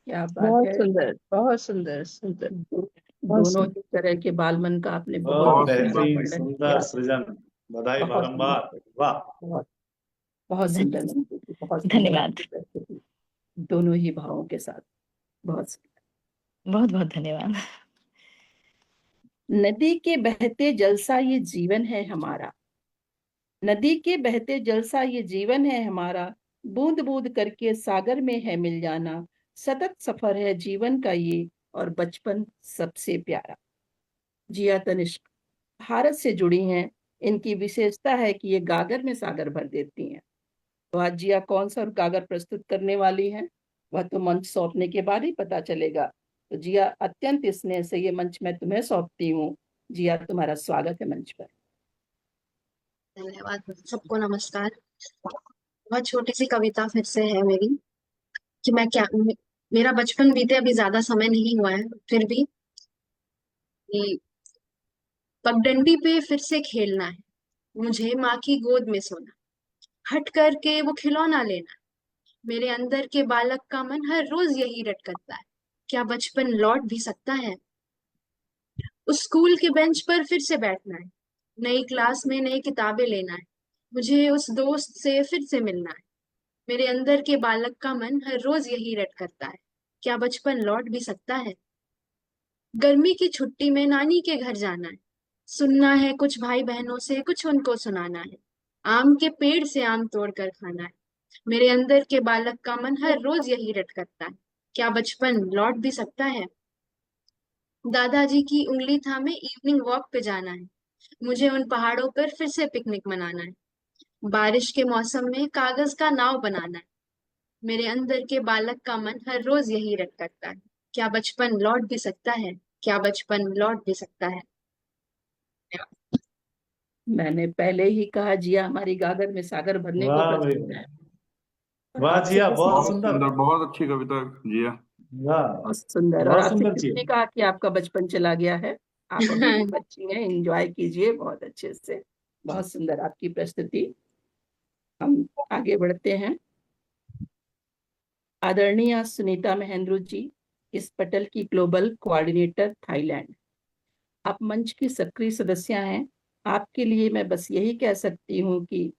क्या बात बहुत है। सुंदर, बहुत सुंदर, सुंदर। दोनों ही तरह के बाल मन का आपने बहुत बहुत ही सुंदर बेहतरीन, वर्णन सुंदर किया। सृजन, बधाई बहुत बारंबार। सुंदर, वाह, बहुत बहुत सुंदर मंजू जी, बहुत सुंदर धन्यवाद। आपकी प्रस्तुति, दोनों ही भावों के साथ। बहुत सुंदर। बहुत बहुत धन्यवाद। नदी के बहते जलसा ये जीवन है हमारा, नदी के बहते जलसा ये जीवन है हमारा। बूंद बूंद करके सागर में है मिल जाना, सतत सफर है जीवन का ये और बचपन सबसे प्यारा। जिया तनिष्क भारत से जुड़ी हैं, इनकी विशेषता है कि ये गागर में सागर भर देती हैं। तो आज जिया कौन सा गागर प्रस्तुत करने वाली हैं वह तो मंच सौंपने के बाद ही पता चलेगा। तो जिया, अत्यंत स्नेह से ये मंच मैं तुम्हें सौंपती हूँ। जिया, तुम्हारा स्वागत है मंच पर। धन्यवाद। सबको नमस्कार। बहुत छोटी सी कविता फिर से है मेरी कि मैं क्या मेरा बचपन बीते अभी ज्यादा समय नहीं हुआ है, फिर भी कि पगडंडी पे फिर से खेलना है, मुझे माँ की गोद में सोना, हट करके वो खिलौना लेना। मेरे अंदर के बालक का मन हर रोज यही रटकता है, क्या बचपन लौट भी सकता है। उस स्कूल के बेंच पर फिर से बैठना है, नई क्लास में नई किताबें लेना है, मुझे उस दोस्त से फिर से मिलना है। मेरे अंदर के बालक का मन हर रोज यही रट करता है, क्या बचपन लौट भी सकता है। गर्मी की छुट्टी में नानी के घर जाना है, सुनना है कुछ भाई बहनों से, कुछ उनको सुनाना है, आम के पेड़ से आम तोड़ कर खाना है। मेरे अंदर के बालक का मन हर रोज यही रट करता है, क्या बचपन लौट भी सकता है। दादाजी की उंगली थामे इवनिंग वॉक पे जाना है, मुझे उन पहाड़ों पर फिर से पिकनिक मनाना है। बारिश के मौसम में कागज का नाव बनाना है, मेरे अंदर के बालक का मन हर रोज यही रट करता है, क्या बचपन लौट भी सकता है, क्या बचपन लौट भी सकता है। मैंने पहले ही कहा जिया हमारी गागर में सागर भरने को वाह भाई, प्रस्तुत है। वाह आपसे जिया, किस बहुत बहुत सुंदर। सुंदर, बहुत अच्छी कविता जिया। वाह, बहुत सुंदर। और बहुत आपसे सुंदर किसने जी। कहा कि आपका बचपन चला गया है? आप अभी भी बच्ची हैं, एंजॉय कीजिए बहुत अच्छे से। बहुत सुंदर आपकी प्रस्तुति। हम आगे बढ़ते हैं। आदरणीय सुनीता महेंद्रू जी, इस पटल की ग्लोबल कोऑर्डिनेटर थाईलैंड। आप मंच की सक्रिय सदस्य हैं। आपके लिए मैं बस यही कह सकती हूँ कि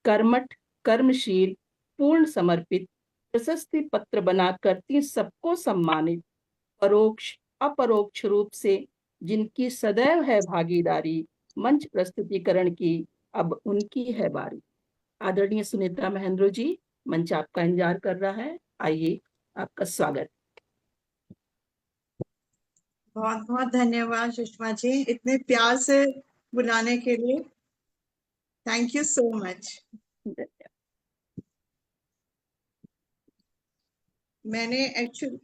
कर्मठ, कर्मशील, पूर्ण समर्पित, प्रशस्ति पत्र बनाकर सबको सम्मानित, परोक्ष अपरोक्ष रूप से जिनकी सदैव है भागीदारी, मंच प्रस्तुतिकरण की अब उनकी है बारी। आदरणीय सुनीता महेंद्रू जी, मंच आपका इंतजार कर रहा है। आइए, आपका स्वागत। बहुत बहुत धन्यवाद सुषमा जी, इतने प्यार से बुलाने के लिए। Thank you so much. मैंने एक्चुअली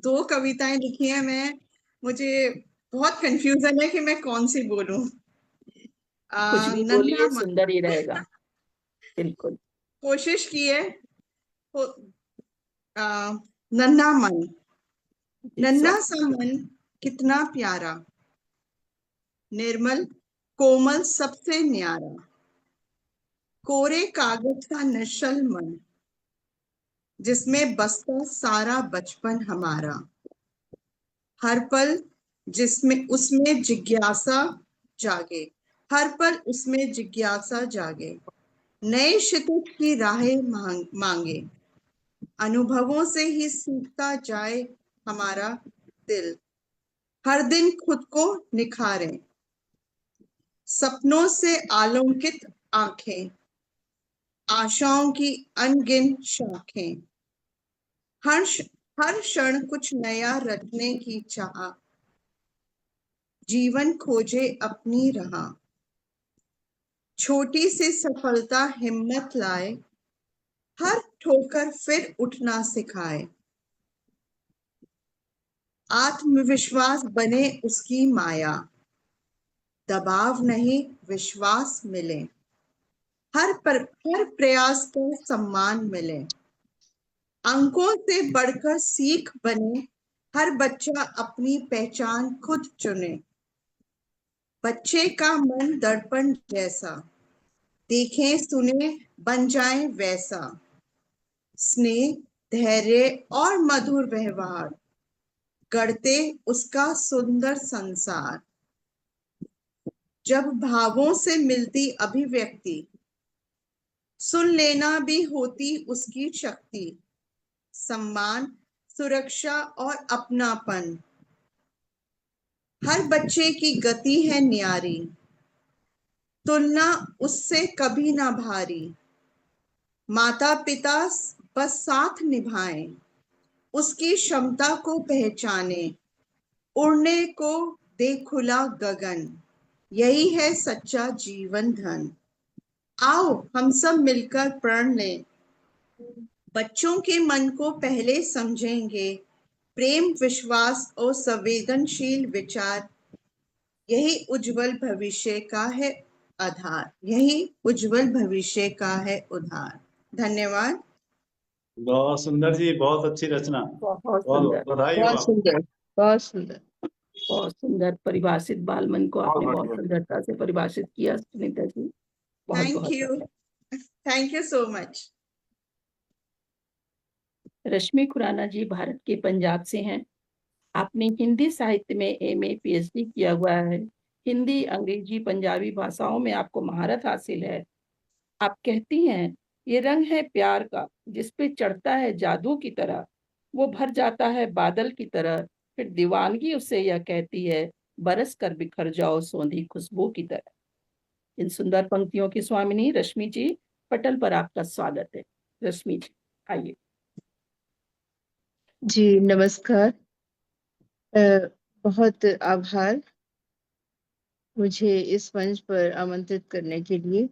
2 कविताएं लिखी हैं। मुझे बहुत कंफ्यूजन है कि मैं कौन सी बोलूं। कुछ भी नन्हा बोलिए, मन, सुंदर ही रहेगा। बिल्कुल। कोशिश की है। नन्हा मन, नन्हा सा मन कितना प्यारा, निर्मल कोमल सबसे न्यारा, कोरे कागज का निश्चल मन, जिसमें बसता सारा बचपन हमारा, हर पल जिसमें उसमें जिज्ञासा जागे, हर पल उसमें जिज्ञासा जागे, नए क्षितिज की राहें मांगे, अनुभवों से ही सीखता जाए हमारा दिल, हर दिन खुद को निखारे, सपनों से आलोकित आंखें, आशाओं की अनगिन शाखें, हर क्षण कुछ नया रचने की चाह, जीवन खोजे अपनी राह, छोटी सी सफलता हिम्मत लाए, हर ठोकर फिर उठना सिखाए, आत्मविश्वास बने उसकी माया, दबाव नहीं विश्वास मिले, हर प्रयास को सम्मान मिले, अंकों से बढ़कर सीख बने, हर बच्चा अपनी पहचान खुद चुने, बच्चे का मन दर्पण जैसा, देखें सुने बन जाए वैसा, स्नेह धैर्य और मधुर व्यवहार, गढ़ते उसका सुंदर संसार, जब भावों से मिलती अभिव्यक्ति, सुन लेना भी होती उसकी शक्ति, सम्मान सुरक्षा और अपनापन, हर बच्चे की गति है न्यारी, तुलना उससे कभी ना भारी, माता पिता बस साथ निभाएं, उसकी क्षमता को पहचाने, उड़ने को दे खुला गगन, यही है सच्चा जीवन धन। आओ हम सब मिलकर प्रण लें, बच्चों के मन को पहले समझेंगे, प्रेम विश्वास और संवेदनशील विचार, यही उज्जवल भविष्य का है आधार, यही उज्जवल भविष्य का है उधार। धन्यवाद। बहुत सुंदर जी, बहुत अच्छी रचना। बहुत बहुत सुंदर, बधाई हो बहुत आपको। सुंदर, बहुत सुंदर। बहुत सुंदर परिभाषित बाल मन को आपने बहुत बहुत बढ़िया। सुंदरता से परिभाषित किया सुनीता जी। बहुत थैंक बहुत यू, धन्यवाद। Thank you so much. Rashmi Khurana ji Bharat के पंजाब से हैं। आपने हिंदी साहित्य में एमए पीएचडी किया हुआ है। हिंदी अंग्रेजी पंजाबी भाषाओं में आपको महारत हासिल है। आप कहती हैं, ये रंग है प्यार का जिस पे चढ़ता है जादू की तरह, वो भर जाता है बादल की तरह, फिर दीवानगी उससे यह कहती है बरस कर बिखर जाओ सौंधी खुशबू की तरह। इन सुंदर पंक्तियों की स्वामिनी रश्मि जी, पटल पर आपका स्वागत है। रश्मि जी आइए। जी नमस्कार। बहुत आभार मुझे इस मंच पर आमंत्रित करने के लिए,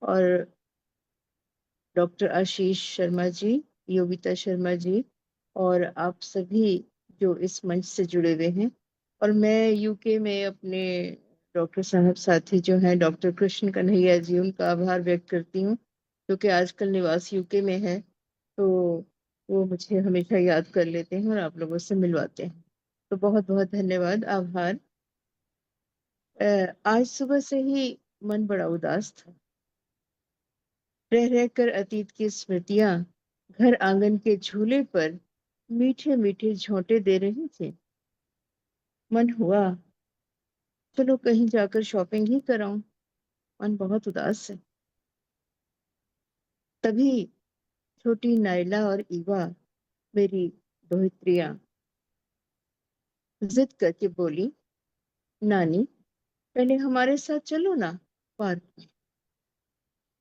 और डॉक्टर आशीष शर्मा जी, योगिता शर्मा जी और आप सभी जो इस मंच से जुड़े हुए हैं। और मैं यूके में अपने डॉक्टर साहब साथी जो हैं डॉक्टर कृष्ण कन्हैया जी, उनका आभार व्यक्त करती हूँ क्योंकि आजकल निवास यूके में है, तो वो मुझे हमेशा याद कर लेते हैं और आप लोगों से मिलवाते हैं। तो बहुत बहुत धन्यवाद, आभार। आज सुबह से ही मन बड़ा उदास था। रह रहकर अतीत की स्मृतियां घर आंगन के झूले पर मीठे मीठे झोंटे दे रही थी। मन हुआ चलो कहीं जाकर शॉपिंग ही कराऊं, मन बहुत उदास है। तभी छोटी नायला और ईवा, मेरी दोहित्रियां, जिद करके बोली, नानी पहले हमारे साथ चलो ना पार्क में।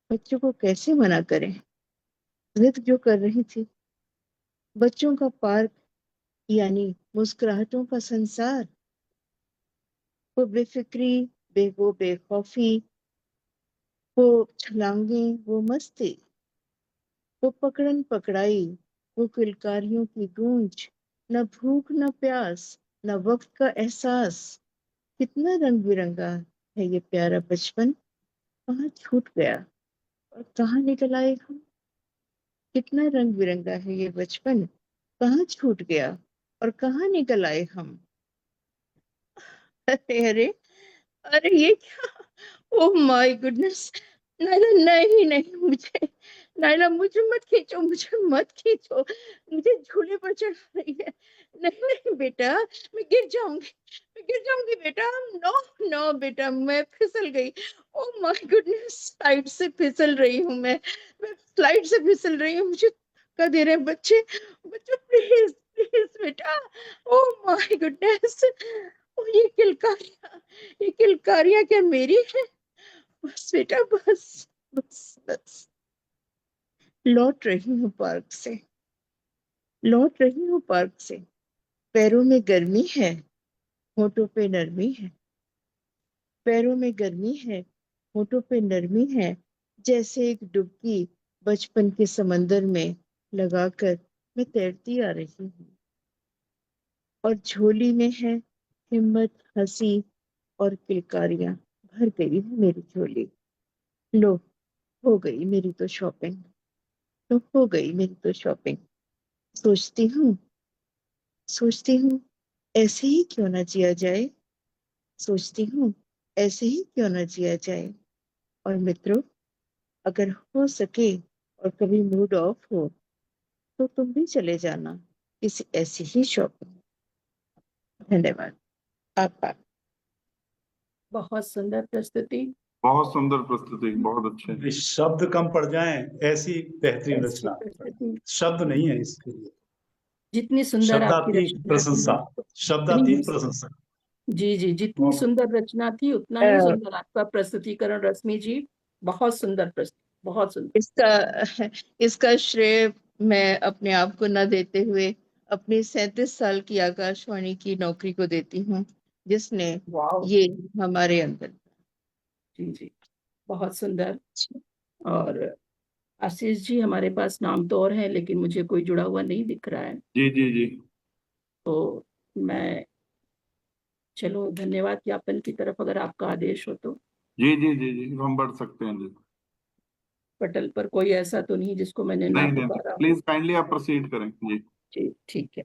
बच्चों को कैसे मना करें, जिद जो कर रही थी। बच्चों का पार्क यानी मुस्कुराहटों का संसार। वो बेफिक्री, वो बेखौफी, वो छलांगे, वो मस्ती, वो पकड़न पकड़ाई, वो किलकारियों की गूंज, न भूख न प्यास, न वक्त का एहसास। कितना रंग बिरंगा है ये प्यारा बचपन, कहाँ छूट गया और कहाँ निकल आए हम। कितना रंग बिरंगा है ये बचपन, कहाँ छूट गया और कहाँ निकल आए हम। अरे अरे अरे ये क्या, ओह माय गुडनेस। नायला नहीं नहीं, मुझे नायला मुझे मत खींचो, मुझे मत खींचो, मुझे झूले पर चढ़ा रही है। नहीं नहीं बेटा, मैं गिर जाऊंगी, मैं गिर जाऊंगी बेटा। नो नो बेटा, मैं फिसल गई। ओह माय गुडनेस, स्लाइड से फिसल रही हूँ मैं स्लाइड से फिसल रही हूँ। मुझे धक्का दे रहे हैं बच्चे, बच्चों प्लीज प्लीज बेटा। ओह माय गुडनेस, ये किलकारियां क्या मेरी है? बस बेटा बस बस बस। लौट रही हूँ पार्क से, लौट रही हूँ पार्क से। पैरों में गर्मी है, होठों पे नरमी है। पैरों में गर्मी है, होठों पे नरमी है। जैसे एक डुबकी बचपन के समंदर में लगाकर मैं तैरती आ रही हूँ। और झोली में है हिम्मत, हंसी और किलकारियां। भर गई है मेरी झोली। लो, हो गई मेरी तो शॉपिंग, तो हो गई मेरी तो शॉपिंग। सोचती हूँ ऐसे ही क्यों ना जिया जाए। सोचती हूँ ऐसे ही क्यों ना जिया जाए। और मित्रों, अगर हो सके और कभी मूड ऑफ हो तो तुम भी चले जाना किसी ऐसी ही शॉपिंग। धन्यवाद। आपका बहुत सुंदर प्रस्तुति। बहुत सुंदर प्रस्तुति, बहुत अच्छे। शब्द कम पड़ जाएं, ऐसी बेहतरीन ऐसी रचना। प्रस्तुति। शब्द नहीं है इसके लिए। जितनी सुंदर आपकी शब्दातीत रचना प्रशंसा, थी, शब्दातीत प्रशंसा। जी जी, जितनी सुंदर रचना थी उतना ही सुंदर आपका प्रस्तुतिकरण रश्मि जी। बहुत सुंदर बहुत सुंदर। इसका श्रेय मैं अपने आप को न देते हुए अपनी 37 साल की आकाशवाणी की नौकरी को देती हूँ, जिसने ये हमारे अंदर। जी जी, बहुत सुंदर। और आशीष जी, हमारे पास नाम तो और है लेकिन मुझे कोई जुड़ा हुआ नहीं दिख रहा है। जी जी जी। तो मैं, चलो धन्यवाद ज्ञापन की तरफ अगर आपका आदेश हो तो। जी जी जी जी, हम बढ़ सकते हैं जी। पटल पर कोई ऐसा तो नहीं जिसको मैंने ना नहीं, पुकारा हो? प्लीज काइंडली आप प्रोसीड करें जी। जी ठीक है।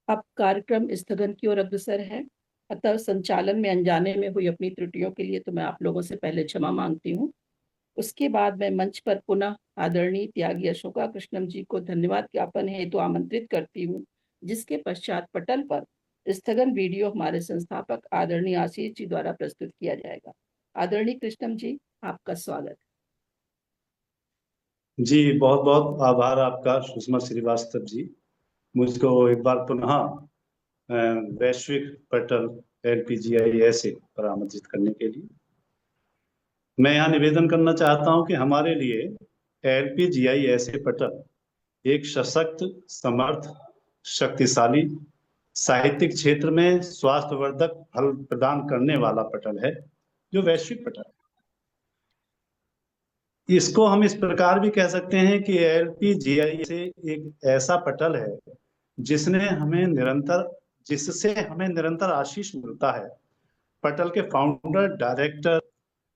अब कार्यक्रम स्थगन की ओर अग्रसर है, अतः संचालन में अनजाने में हुई अपनी त्रुटियों के लिए तो मैं आप लोगों से पहले क्षमा मांगती हूँ। उसके बाद मैं मंच पर पुनः आदरणीय त्यागी अशोका कृष्णम जी को धन्यवाद ज्ञापन हेतु आमंत्रित करती हूँ, जिसके पश्चात पटल पर स्थगन वीडियो हमारे संस्थापक आदरणीय आशीष जी द्वारा प्रस्तुत किया जाएगा। आदरणीय कृष्णम जी, आपका स्वागत। जी बहुत बहुत आभार आपका सुषमा श्रीवास्तव जी, मुझको एक बार पुनः वैश्विक पटल LPGISA पर आमंत्रित करने के लिए। मैं यहाँ निवेदन करना चाहता हूँ कि हमारे लिए LPGISA पटल एक सशक्त, समर्थ, शक्तिशाली, साहित्यिक क्षेत्र में स्वास्थ्यवर्धक फल प्रदान करने वाला पटल है, जो वैश्विक पटल है। इसको हम इस प्रकार भी कह सकते हैं कि LPGISA एक ऐसा पटल है जिससे हमें निरंतर आशीष मिलता है। पटल के फाउंडर, डायरेक्टर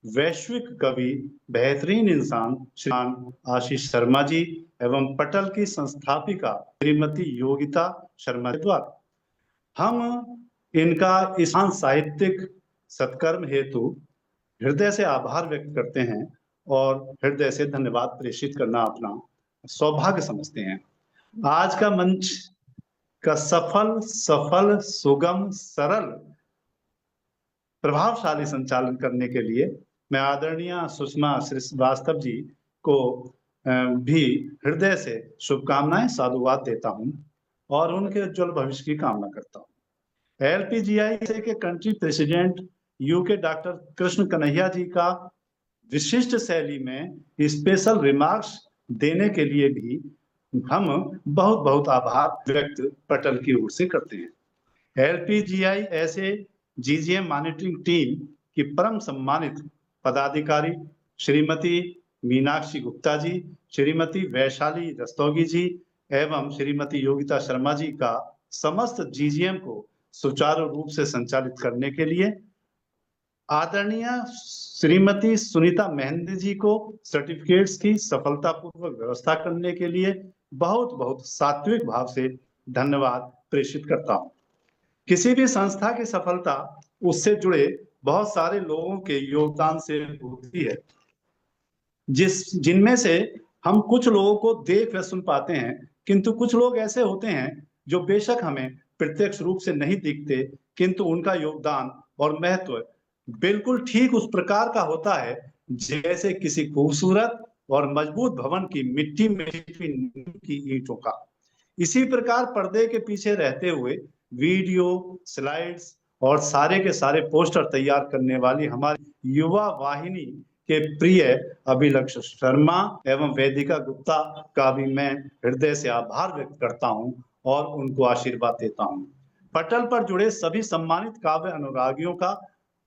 वैश्विक कवि, बेहतरीन इंसान श्रीमान आशीष शर्मा जी एवं पटल की संस्थापिका श्रीमती योगिता शर्मा के द्वारा हम इनका इस महान साहित्यिक सत्कर्म हेतु हृदय से आभार व्यक्त करते हैं और हृदय से धन्यवाद प्रेषित करना अपना सौभाग्य समझते हैं। आज का मंच का सफल, सुगम, सरल, प्रभावशाली संचालन करने के लिए मैं आदरणीय सुषमा श्रीवास्तव जी को भी हृदय से शुभकामनाएं, साधुवाद देता हूं और उनके उज्जवल भविष्य की कामना करता हूं। LPGI के country president UK doctor Krishna Kanhaiya ji का विशिष्ट शैली में स्पेशल रिमार्क्स देने के लिए भी हम बहुत बहुत आभार व्यक्त पटल की ओर से करते हैं। LPGI ऐसे GGM मॉनिटरिंग टीम की परम सम्मानित पदाधिकारी श्रीमती मीनाक्षी गुप्ता जी, श्रीमती वैशाली रस्तोगी जी एवं श्रीमती योगिता शर्मा जी का समस्त GGM को सुचारू रूप से संचालित करने के लिए आदरणीय श्रीमती सुनीता मेहंदी जी को सर्टिफिकेट्स की सफलतापूर्वक व्यवस्था करने के लिए बहुत बहुत सात्विक भाव से धन्यवाद प्रेषित करता हूं। किसी भी संस्था की सफलता उससे जुड़े बहुत सारे लोगों के योगदान से होती है, जिनमें से हम कुछ लोगों को देख व सुन पाते हैं, किंतु कुछ लोग ऐसे होते हैं जो बेशक हमें प्रत्यक्ष रूप से नहीं दिखते, किंतु उनका योगदान और महत्व बिल्कुल ठीक उस प्रकार का होता है जैसे किसी खूबसूरत और मजबूत भवन की मिट्टी में की ईंटों का। इसी प्रकार पर्दे के पीछे रहते हुए वीडियो, स्लाइड्स और सारे के सारे पोस्टर तैयार करने वाली हमारी युवा वाहिनी के प्रिय अभिलक्ष शर्मा एवं वेदिका गुप्ता का भी मैं हृदय से आभार व्यक्त करता हूं और उनको आशीर्वाद देता हूं। पटल पर जुड़े सभी सम्मानित काव्य अनुरागियों का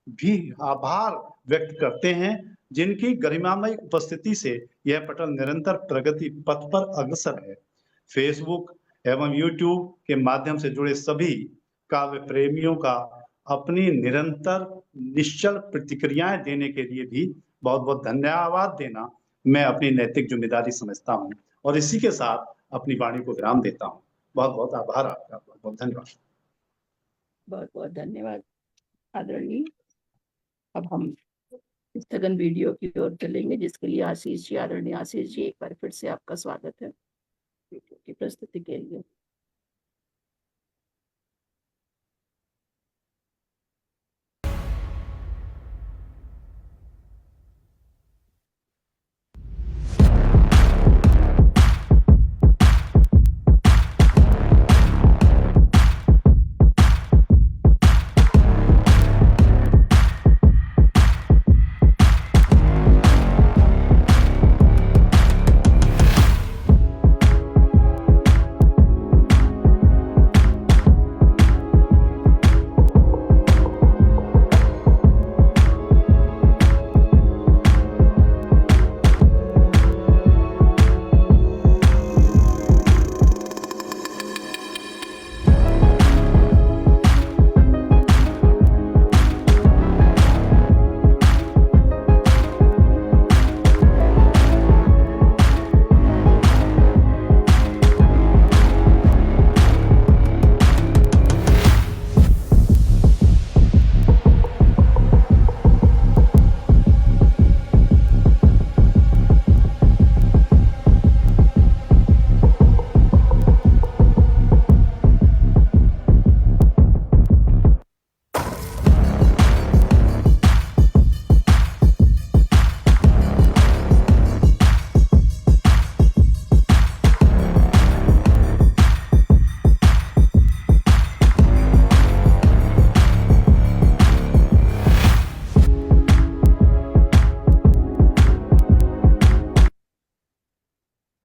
भी आभार व्यक्त करते हैं, जिनकी गरिमामय उपस्थिति से यह पटल निरंतर प्रगति पथ पर अग्रसर है। फेसबुक एवं यूट्यूब के माध्यम से जुड़े सभी काव्य प्रेमियों का अपनी निरंतर निश्चल प्रतिक्रियाएं देने के लिए भी बहुत बहुत धन्यवाद देना मैं अपनी नैतिक जिम्मेदारी समझता हूं और इसी के साथ अपनी वाणी को विराम देता हूं। बहुत बहुत आभार आपका, बहुत बहुत धन्यवाद। बहुत बहुत धन्यवाद आदरणीय। अब हम स्थगन वीडियो की ओर चलेंगे, जिसके लिए आशीष जी, आदरणीय आशीष जी, एक बार फिर से आपका स्वागत है वीडियो की प्रस्तुति के लिए।